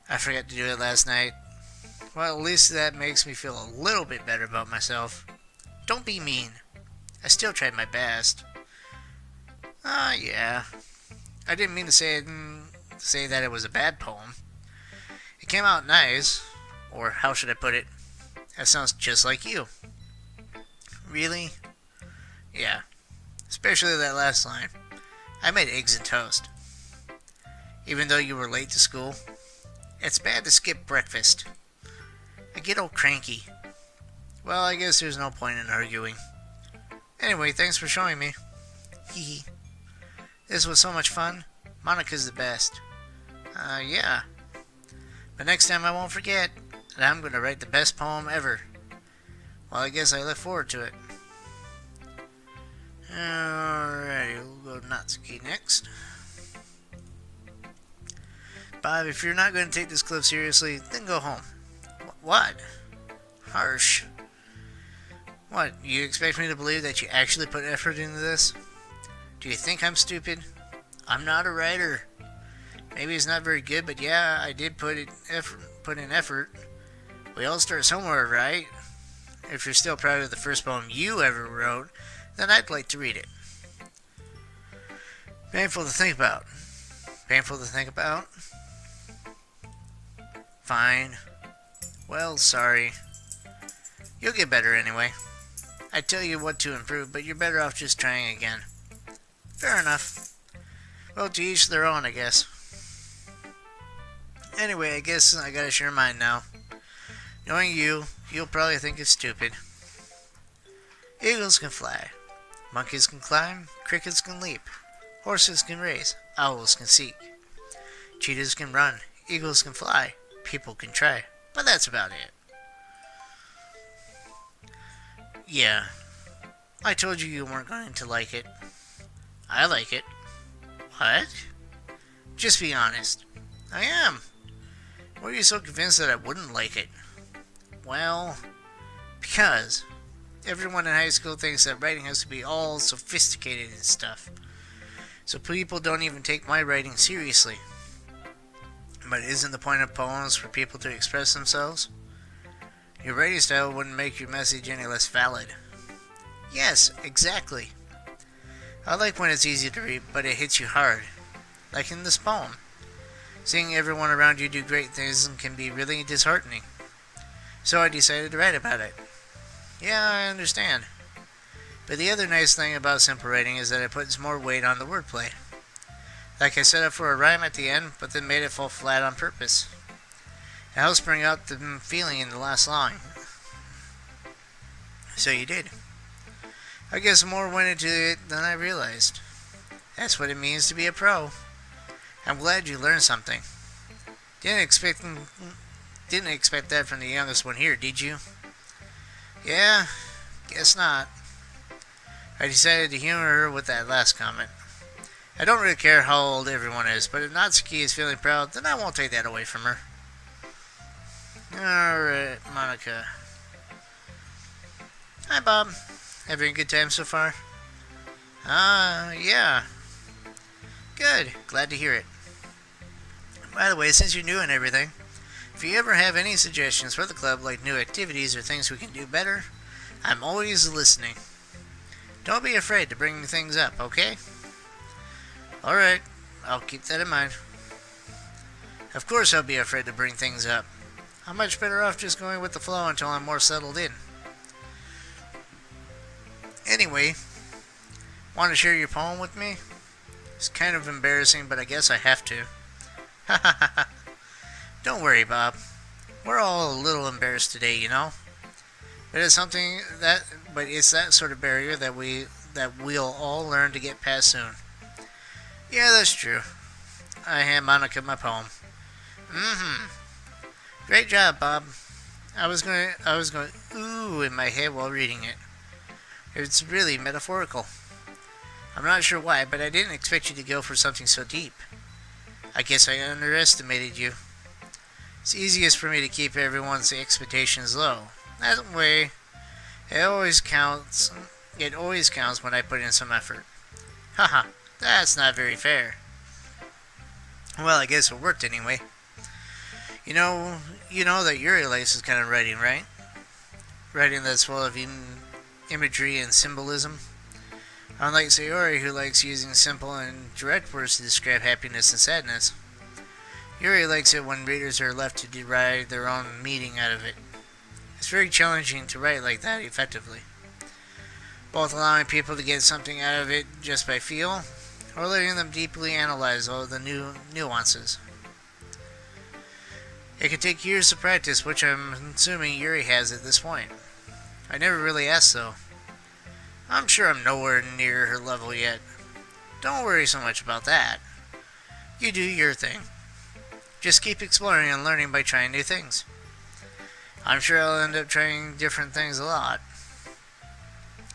[SPEAKER 1] I forgot to do it last night. Well, at least that makes me feel a little bit better about myself. Don't be mean. I still tried my best. Yeah. I didn't mean to say that it was a bad poem. It came out nice. Or how should I put it? That sounds just like you. Really? Yeah. Especially that last line. I made eggs and toast. Even though you were late to school. It's bad to skip breakfast. I get all cranky. Well, I guess there's no point in arguing. Anyway, thanks for showing me. Hee. This was so much fun. Monica's the best. Yeah. But next time I won't forget. And I'm going to write the best poem ever. Well, I guess I look forward to it. Alrighty, we'll go to Natsuki next. Bob, if you're not going to take this clip seriously, then go home. What? Harsh. What, you expect me to believe that you actually put effort into this? Do you think I'm stupid? I'm not a writer. Maybe it's not very good, but yeah, I did put in effort. We all start somewhere, right? If you're still proud of the first poem you ever wrote, then I'd like to read it. Painful to think about. Painful to think about? Fine. Well, sorry. You'll get better anyway. I tell you what to improve, but you're better off just trying again. Fair enough. Well, to each their own, I guess. Anyway, I guess I gotta share mine now. Knowing you, you'll probably think it's stupid. Eagles can fly. Monkeys can climb. Crickets can leap. Horses can race. Owls can seek. Cheetahs can run. Eagles can fly. People can try. But that's about it. Yeah. I told you weren't going to like it. I like it. What? Just be honest. I am. Why are you so convinced that I wouldn't like it? Well, because everyone in high school thinks that writing has to be all sophisticated and stuff. So people don't even take my writing seriously. But isn't the point of poems for people to express themselves? Your writing style wouldn't make your message any less valid. Yes, exactly. I like when it's easy to read, but it hits you hard. Like in this poem. Seeing everyone around you do great things can be really disheartening. So I decided to write about it. Yeah, I understand. But the other nice thing about simple writing is that it puts more weight on the wordplay. Like I set up for a rhyme at the end, but then made it fall flat on purpose. It helps bring out the feeling in the last line. So you did. I guess more went into it than I realized. That's what it means to be a pro. I'm glad you learned something. Didn't expect that from the youngest one here, did you? Yeah, guess not. I decided to humor her with that last comment. I don't really care how old everyone is, but if Natsuki is feeling proud, then I won't take that away from her. Alright, Monica. Hi, Bob. Having a good time so far? Yeah. Good. Glad to hear it. By the way, since you're new and everything, if you ever have any suggestions for the club, like new activities or things we can do better, I'm always listening. Don't be afraid to bring things up, okay? Alright, I'll keep that in mind. Of course I'll be afraid to bring things up. I'm much better off just going with the flow until I'm more settled in. Anyway, want to share your poem with me? It's kind of embarrassing, but I guess I have to. Ha ha ha ha. Don't worry, Bob. We're all a little embarrassed today, you know. But it's that sort of barrier that we'll all learn to get past soon. Yeah, that's true. I hand Monica my poem. Great job, Bob. I was going ooh in my head while reading it. It's really metaphorical. I'm not sure why, but I didn't expect you to go for something so deep. I guess I underestimated you. It's easiest for me to keep everyone's expectations low. That way, it always counts when I put in some effort. Haha, that's not very fair. Well, I guess it worked anyway. You know, you know that Yuri likes this kind of writing, right? Writing that's full of imagery and symbolism. Unlike Sayori, who likes using simple and direct words to describe happiness and sadness, Yuri likes it when readers are left to derive their own meaning out of it. It's very challenging to write like that effectively, both allowing people to get something out of it just by feel, or letting them deeply analyze all the new nuances. It could take years of practice, which I'm assuming Yuri has at this point. I never really asked though. I'm sure I'm nowhere near her level yet. Don't worry so much about that. You do your thing. Just keep exploring and learning by trying new things. I'm sure I'll end up trying different things a lot.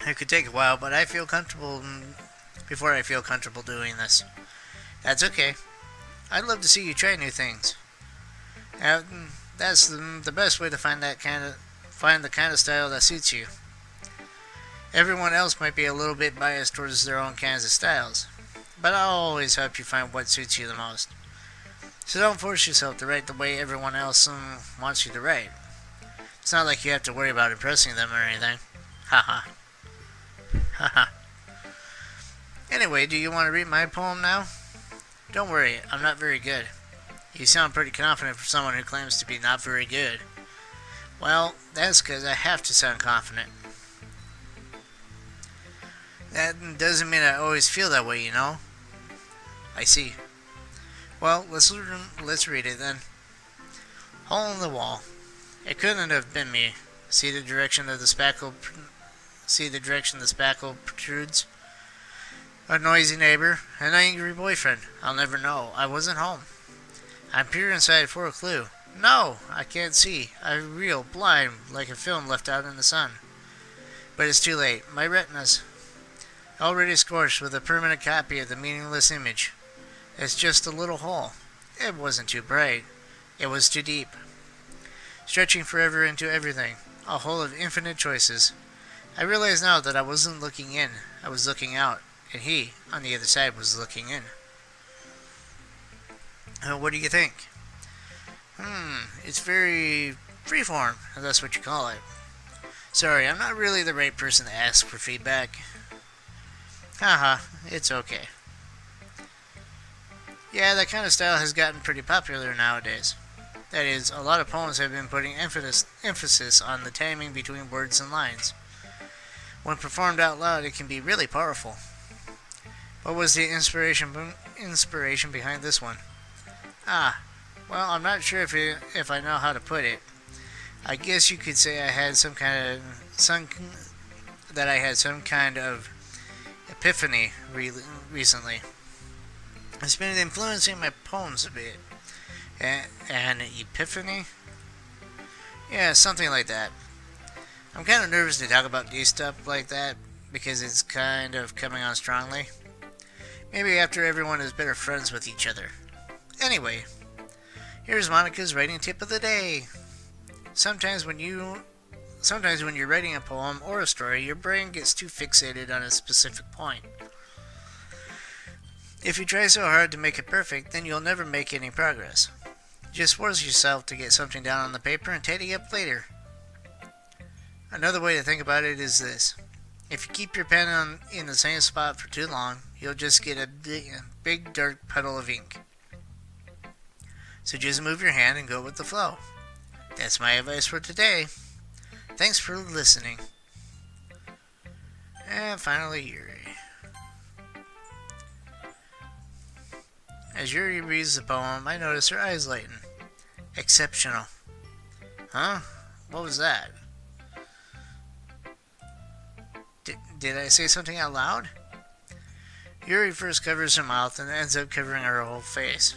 [SPEAKER 1] It could take a while, but I feel comfortable before I feel comfortable doing this. That's okay. I'd love to see you try new things. That's the best way to find the kind of style that suits you. Everyone else might be a little bit biased towards their own kinds of styles, but I'll always help you find what suits you the most. So don't force yourself to write the way everyone else wants you to write. It's not like you have to worry about impressing them or anything. Haha. Haha. Anyway, do you want to read my poem now? Don't worry, I'm not very good. You sound pretty confident for someone who claims to be not very good. Well, that's because I have to sound confident. That doesn't mean I always feel that way, you know? I see. Well, let's read it then. Hole in the wall. It couldn't have been me. See the direction the spackle protrudes? A noisy neighbor, an angry boyfriend. I'll never know. I wasn't home. I peer inside for a clue. No, I can't see. I reel blind like a film left out in the sun. But it's too late. My retina's already scorched with a permanent copy of the meaningless image. It's just a little hole. It wasn't too bright. It was too deep. Stretching forever into everything. A hole of infinite choices. I realize now that I wasn't looking in. I was looking out. And he, on the other side, was looking in. What do you think? It's very freeform, if that's what you call it. Sorry, I'm not really the right person to ask for feedback. Haha, it's okay. Yeah, that kind of style has gotten pretty popular nowadays. That is, a lot of poems have been putting emphasis on the timing between words and lines. When performed out loud, it can be really powerful. What was the inspiration behind this one? Well, I'm not sure if I know how to put it. I guess you could say I had some kind of epiphany recently. It's been influencing my poems a bit. An epiphany? Yeah, something like that. I'm kind of nervous to talk about these stuff like that because it's kind of coming on strongly. Maybe after everyone is better friends with each other. Anyway, here's Monica's writing tip of the day. Sometimes when you're writing a poem or a story, your brain gets too fixated on a specific point. If you try so hard to make it perfect, then you'll never make any progress. Just force yourself to get something down on the paper and tidy up later. Another way to think about it is this. If you keep your pen in the same spot for too long, you'll just get a big dark puddle of ink. So just move your hand and go with the flow. That's my advice for today. Thanks for listening. And finally, Yuri. As Yuri reads the poem, I notice her eyes lighten. Exceptional. Huh? What was that? Did I say something out loud? Yuri first covers her mouth and ends up covering her whole face.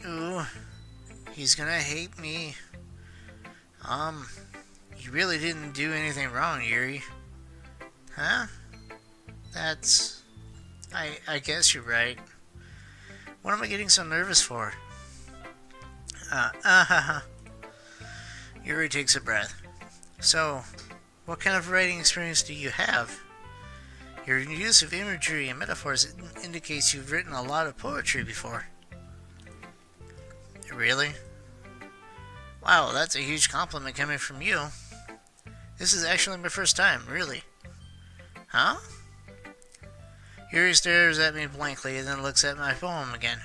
[SPEAKER 1] Ooh, he's gonna hate me. You really didn't do anything wrong, Yuri. Huh? I guess you're right. What am I getting so nervous for? Yuri takes a breath. So, what kind of writing experience do you have? Your use of imagery and metaphors indicates you've written a lot of poetry before. Really? Wow, that's a huge compliment coming from you. This is actually my first time, really. Huh? Yuri stares at me blankly and then looks at my poem again.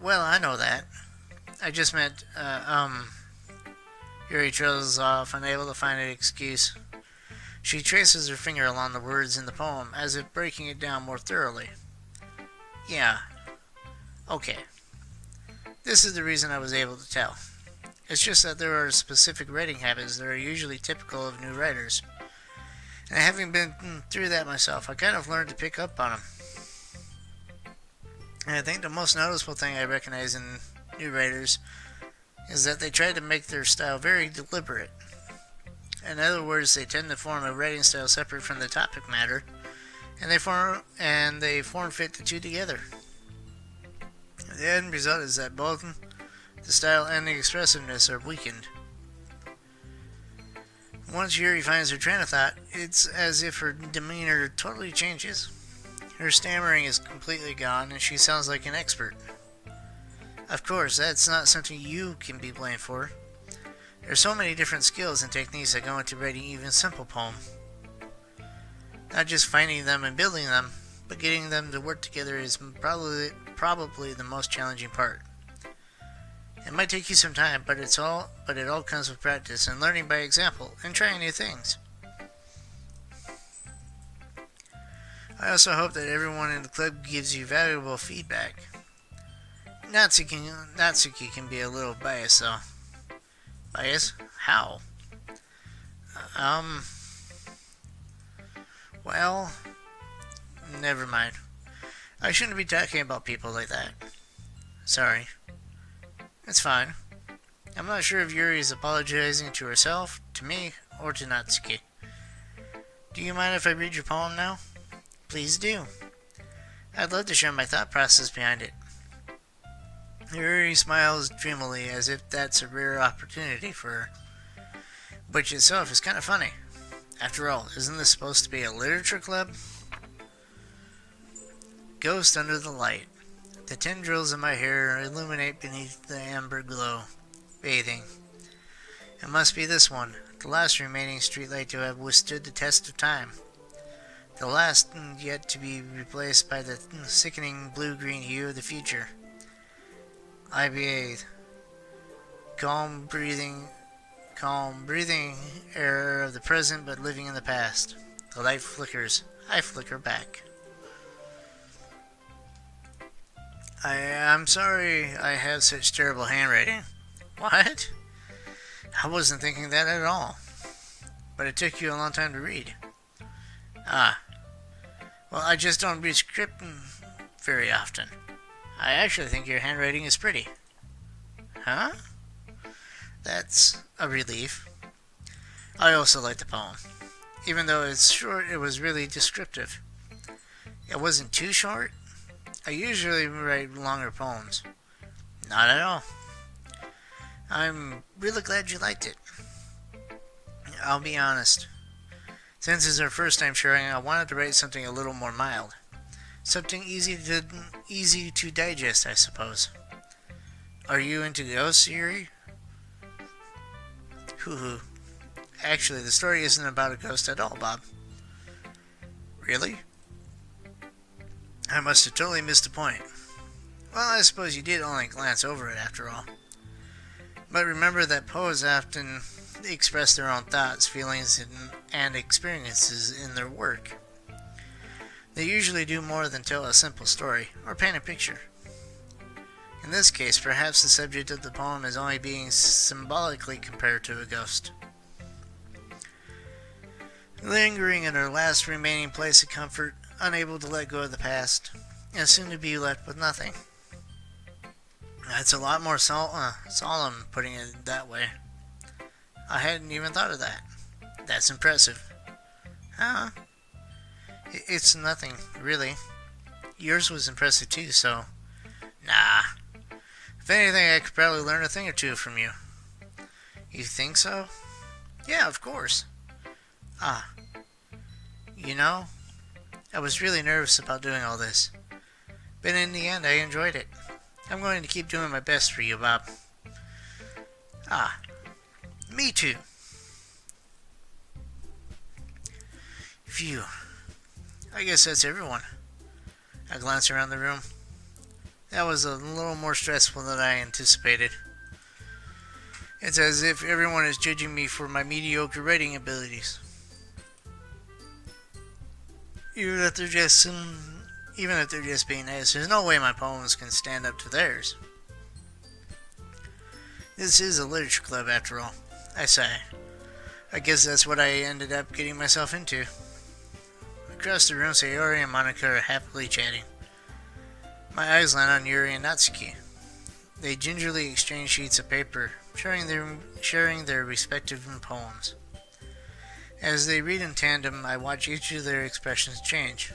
[SPEAKER 1] Well, I know that. I just meant, Yuri trails off, unable to find an excuse. She traces her finger along the words in the poem, as if breaking it down more thoroughly. Yeah. Okay. This is the reason I was able to tell. It's just that there are specific writing habits that are usually typical of new writers. And having been through that myself, I kind of learned to pick up on them. And I think the most noticeable thing I recognize in new writers is that they try to make their style very deliberate. In other words, they tend to form a writing style separate from the topic matter, and they form fit the two together. The end result is that both the style and the expressiveness are weakened. Once Yuri finds her train of thought, it's as if her demeanor totally changes. Her stammering is completely gone, and she sounds like an expert. Of course, that's not something you can be blamed for. There are so many different skills and techniques that go into writing even simple poem. Not just finding them and building them, but getting them to work together is probably the most challenging part. It might take you some time, but it all comes with practice and learning by example and trying new things. I also hope that everyone in the club gives you valuable feedback. Natsuki can be a little biased though. Bias? How? Well, never mind. I shouldn't be talking about people like that. Sorry. It's fine. I'm not sure if Yuri is apologizing to herself, to me, or to Natsuki. Do you mind if I read your poem now? Please do. I'd love to share my thought process behind it. Yuri smiles dreamily as if that's a rare opportunity for her, which itself is kind of funny. After all, isn't this supposed to be a literature club? Ghost under the light. The tendrils in my hair illuminate beneath the amber glow. Bathing. It must be this one, the last remaining streetlight to have withstood the test of time. The last yet to be replaced by the sickening blue-green hue of the future. I bathe. Calm breathing air of the present but living in the past. The light flickers. I flicker back. I'm sorry I have such terrible handwriting. What? I wasn't thinking that at all. But it took you a long time to read. Ah. Well, I just don't read script very often. I actually think your handwriting is pretty. Huh? That's a relief. I also like the poem. Even though it's short, it was really descriptive. It wasn't too short. I usually write longer poems. Not at all. I'm really glad you liked it. I'll be honest. Since it's our first time sharing, I wanted to write something a little more mild. Something easy to digest, I suppose. Are you into ghosts, Yuri? Hoo-hoo. Actually, the story isn't about a ghost at all, Bob. Really? I must have totally missed the point. Well, I suppose you did only glance over it after all. But remember that poets often express their own thoughts, feelings, and experiences in their work. They usually do more than tell a simple story, or paint a picture. In this case, perhaps the subject of the poem is only being symbolically compared to a ghost. Lingering in her last remaining place of comfort, unable to let go of the past, and soon to be left with nothing. That's a lot more solemn putting it that way. I hadn't even thought of that. That's impressive. Huh? It's nothing, really. Yours was impressive too, so... Nah. If anything, I could probably learn a thing or two from you. You think so? Yeah, of course. Ah. You know, I was really nervous about doing all this. But in the end, I enjoyed it. I'm going to keep doing my best for you, Bob. Ah, me too. Phew. I guess that's everyone. I glanced around the room. That was a little more stressful than I anticipated. It's as if everyone is judging me for my mediocre writing abilities. Even if they're just being nice, there's no way my poems can stand up to theirs. This is a literature club after all, I sigh. I guess that's what I ended up getting myself into. Across the room, Sayori and Monica are happily chatting. My eyes land on Yuri and Natsuki. They gingerly exchange sheets of paper, sharing their respective poems. As they read in tandem, I watch each of their expressions change.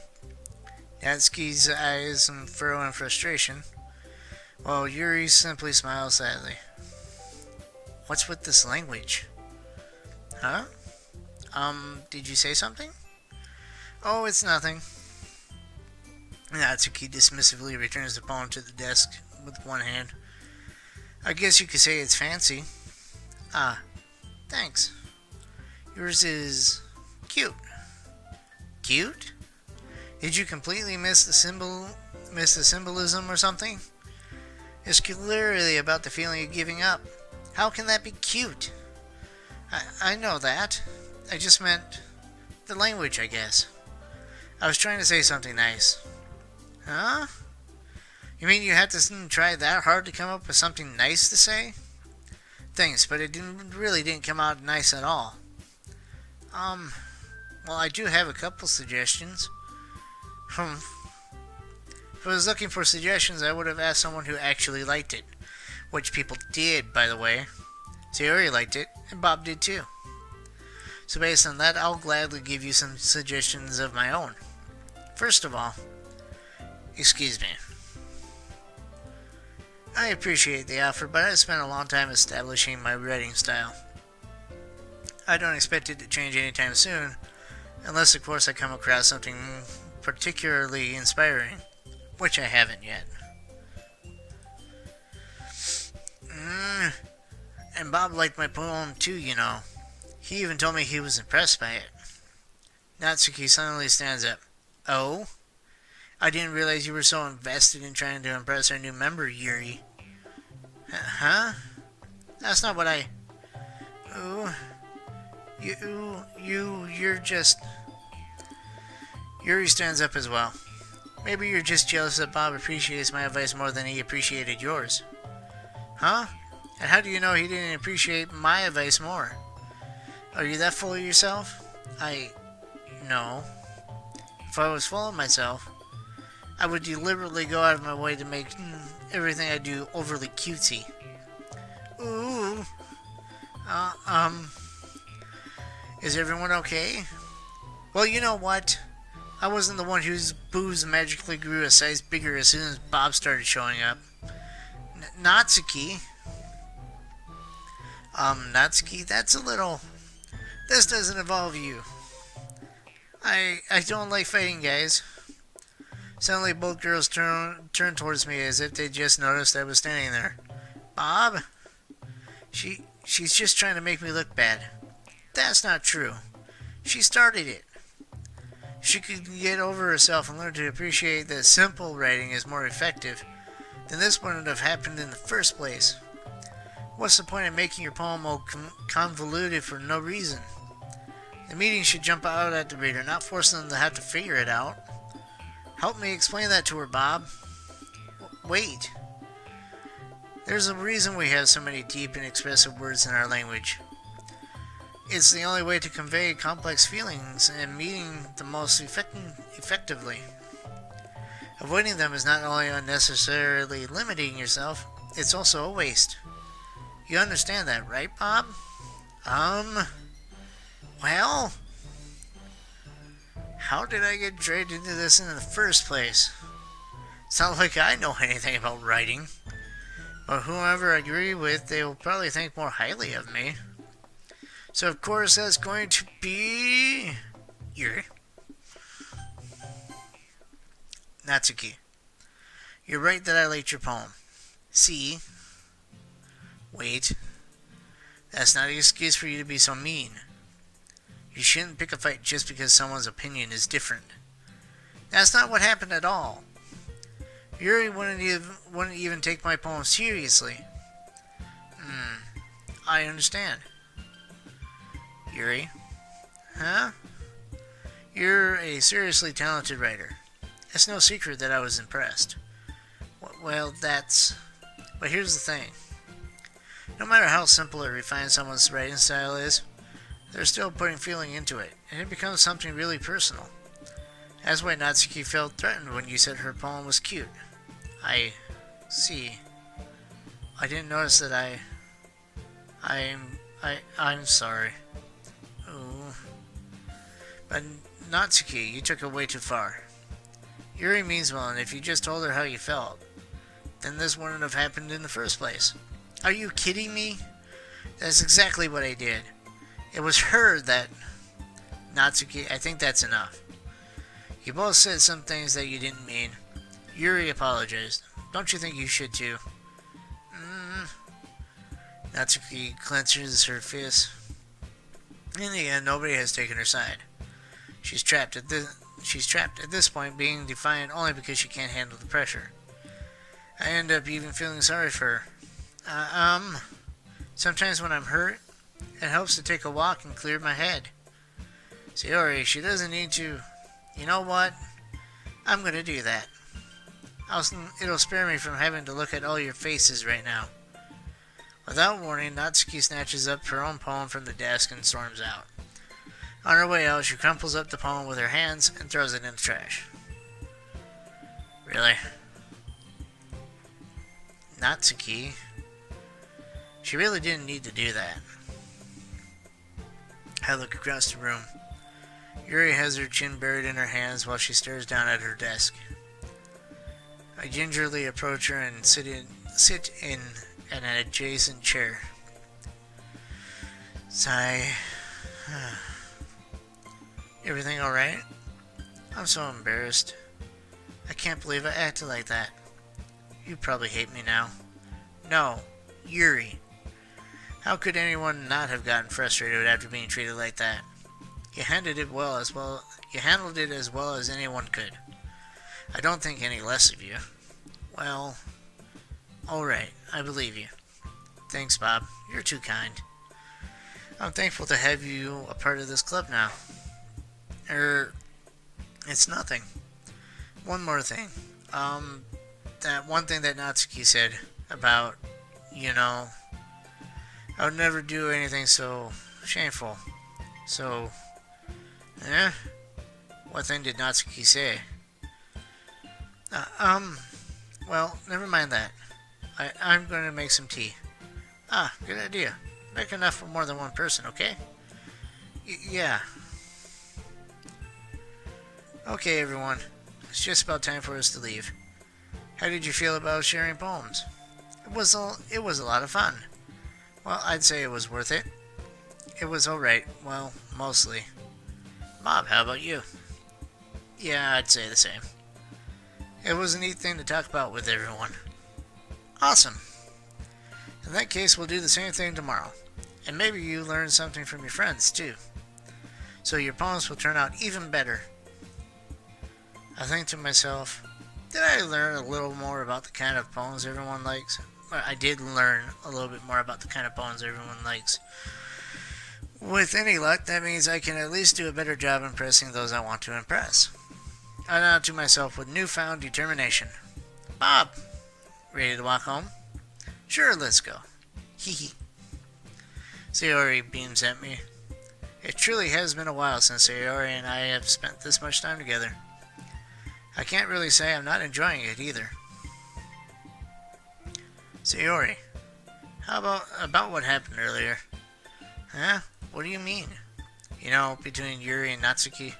[SPEAKER 1] Natsuki's eyes furrow in frustration, while Yuri simply smiles sadly. What's with this language? Huh? Did you say something? Oh, it's nothing. Natsuki dismissively returns the poem to the desk with one hand. I guess you could say it's fancy. Ah, thanks. Yours is cute. Cute? Did you completely miss the symbolism or something? It's clearly about the feeling of giving up. How can that be cute? I know that. I just meant the language, I guess. I was trying to say something nice. Huh? You mean you had to try that hard to come up with something nice to say? Thanks, but it really didn't come out nice at all. Well, I do have a couple suggestions. If I was looking for suggestions, I would have asked someone who actually liked it. Which people did, by the way. Sayori liked it, and Bob did too. So based on that, I'll gladly give you some suggestions of my own. First of all, excuse me. I appreciate the offer, but I spent a long time establishing my writing style. I don't expect it to change anytime soon, unless of course I come across something particularly inspiring, which I haven't yet. And Bob liked my poem too, you know. He even told me he was impressed by it. Natsuki suddenly stands up. Oh? I didn't realize you were so invested in trying to impress our new member, Yuri. Huh? That's not what I... Oh... You're just... Yuri stands up as well. Maybe you're just jealous that Bob appreciates my advice more than he appreciated yours. Huh? And how do you know he didn't appreciate my advice more? Are you that full of yourself? No. If I was full of myself, I would deliberately go out of my way to make everything I do overly cutesy. Ooh. Is everyone okay? Well, you know what? I wasn't the one whose boobs magically grew a size bigger as soon as Bob started showing up. Natsuki? Natsuki, that's a little... This doesn't involve you. I don't like fighting, guys. Suddenly both girls turned towards me as if they just noticed I was standing there. Bob? She's just trying to make me look bad. That's not true. She started it. If she could get over herself and learn to appreciate that simple writing is more effective, then this wouldn't have happened in the first place. What's the point of making your poem all convoluted for no reason? The meaning should jump out at the reader, not force them to have to figure it out. Help me explain that to her, Bob. Wait. There's a reason we have so many deep and expressive words in our language. It's the only way to convey complex feelings and meaning the most effectively. Avoiding them is not only unnecessarily limiting yourself, it's also a waste. You understand that, right, Bob? Well, how did I get dragged into this in the first place? It's not like I know anything about writing. But whoever I agree with, they will probably think more highly of me. So of course that's going to be... Yuri. Natsuki. You're right that I liked your poem. See? Wait. That's not an excuse for you to be so mean. You shouldn't pick a fight just because someone's opinion is different. That's not what happened at all. Yuri wouldn't even take my poem seriously. I understand. Yuri? Huh? You're a seriously talented writer. It's no secret that I was impressed. Well, But here's the thing. No matter how simple or refined someone's writing style is, they're still putting feeling into it, and it becomes something really personal. That's why Natsuki felt threatened when you said her poem was cute. I see. I didn't notice that I'm sorry. Ooh. But Natsuki, you took it way too far. Yuri means well, and if you just told her how you felt, then this wouldn't have happened in the first place. Are you kidding me? That's exactly what I did. It was her that... Natsuki, I think that's enough. You both said some things that you didn't mean. Yuri apologized. Don't you think you should too? Natsuki clenches her fist. In the end, nobody has taken her side. She's trapped at this point, being defiant only because she can't handle the pressure. I end up even feeling sorry for her. Sometimes when I'm hurt, it helps to take a walk and clear my head. Sayori, she doesn't need to... You know what? I'm gonna do that. It'll spare me from having to look at all your faces right now. Without warning, Natsuki snatches up her own poem from the desk and storms out. On her way out, she crumples up the poem with her hands and throws it in the trash. Really? Natsuki? She really didn't need to do that. I look across the room. Yuri has her chin buried in her hands while she stares down at her desk. I gingerly approach her and sit in an adjacent chair. Sigh. Everything alright? I'm so embarrassed. I can't believe I acted like that. You probably hate me now. No, Yuri. How could anyone not have gotten frustrated after being treated like that? You handled it as well as anyone could. I don't think any less of you. Well, alright, I believe you. Thanks, Bob. You're too kind. I'm thankful to have you a part of this club now. It's nothing. One more thing. That one thing that Natsuki said about, I would never do anything so shameful. So, what thing did Natsuki say? Well, never mind that. I'm going to make some tea. Good idea. Make enough for more than one person, okay? Yeah. Okay, everyone. It's just about time for us to leave. How did you feel about sharing poems? It was a lot of fun. Well, I'd say it was worth it. It was alright. Well, mostly. Bob, how about you? Yeah, I'd say the same. It was a neat thing to talk about with everyone. Awesome. In that case, we'll do the same thing tomorrow. And maybe you learn something from your friends, too. So your poems will turn out even better. I think to myself, did I learn a little more about the kind of poems everyone likes? Or I did learn a little bit more about the kind of poems everyone likes. With any luck, that means I can at least do a better job impressing those I want to impress. I nod to myself with newfound determination. Bob, ready to walk home? Sure, let's go. Hee hee. Sayori beams at me. It truly has been a while since Sayori and I have spent this much time together. I can't really say I'm not enjoying it either. Sayori, how about what happened earlier? Huh? What do you mean? Between Yuri and Natsuki?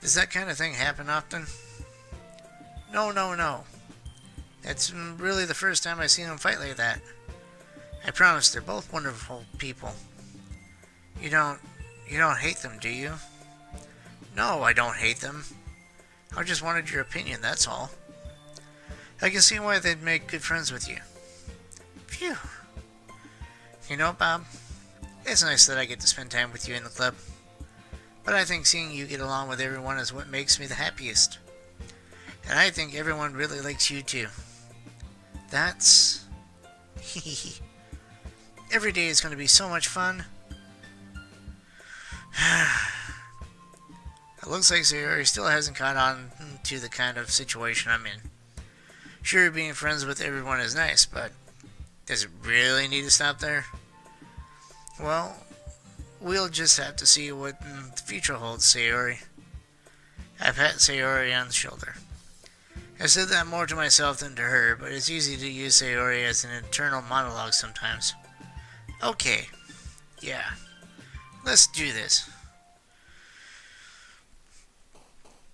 [SPEAKER 1] Does that kind of thing happen often? No. That's really the first time I've seen them fight like that. I promise they're both wonderful people. You don't hate them, do you? No, I don't hate them. I just wanted your opinion, that's all. I can see why they'd make good friends with you. Phew. You know, Bob, it's nice that I get to spend time with you in the club, but I think seeing you get along with everyone is what makes me the happiest. And I think everyone really likes you too. That's... Every day is going to be so much fun. It looks like Sayori still hasn't caught on to the kind of situation I'm in. Sure, being friends with everyone is nice, but does it really need to stop there? Well, we'll just have to see what the future holds, Sayori. I pat Sayori on the shoulder. I said that more to myself than to her, but it's easy to use Sayori as an internal monologue sometimes. Okay, yeah, let's do this.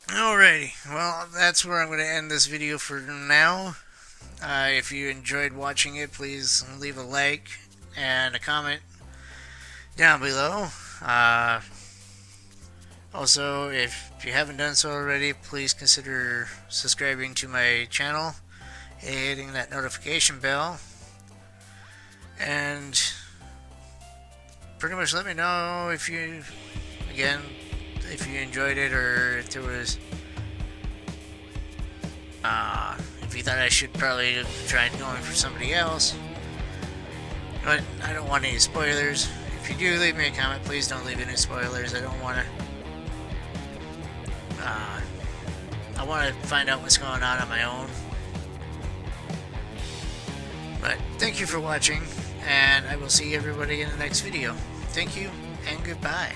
[SPEAKER 1] Alrighty, well, that's where I'm going to end this video for now. If you enjoyed watching it, please leave a like and a comment down below. Also, if you haven't done so already, please consider subscribing to my channel and hitting that notification bell. And pretty much let me know if you, again, if you enjoyed it, or if there was, if you thought I should probably try going for somebody else. But I don't want any spoilers. If you do leave me a comment, please don't leave any spoilers. I don't want to. I want to find out what's going on my own. But thank you for watching, and I will see everybody in the next video. Thank you, and goodbye.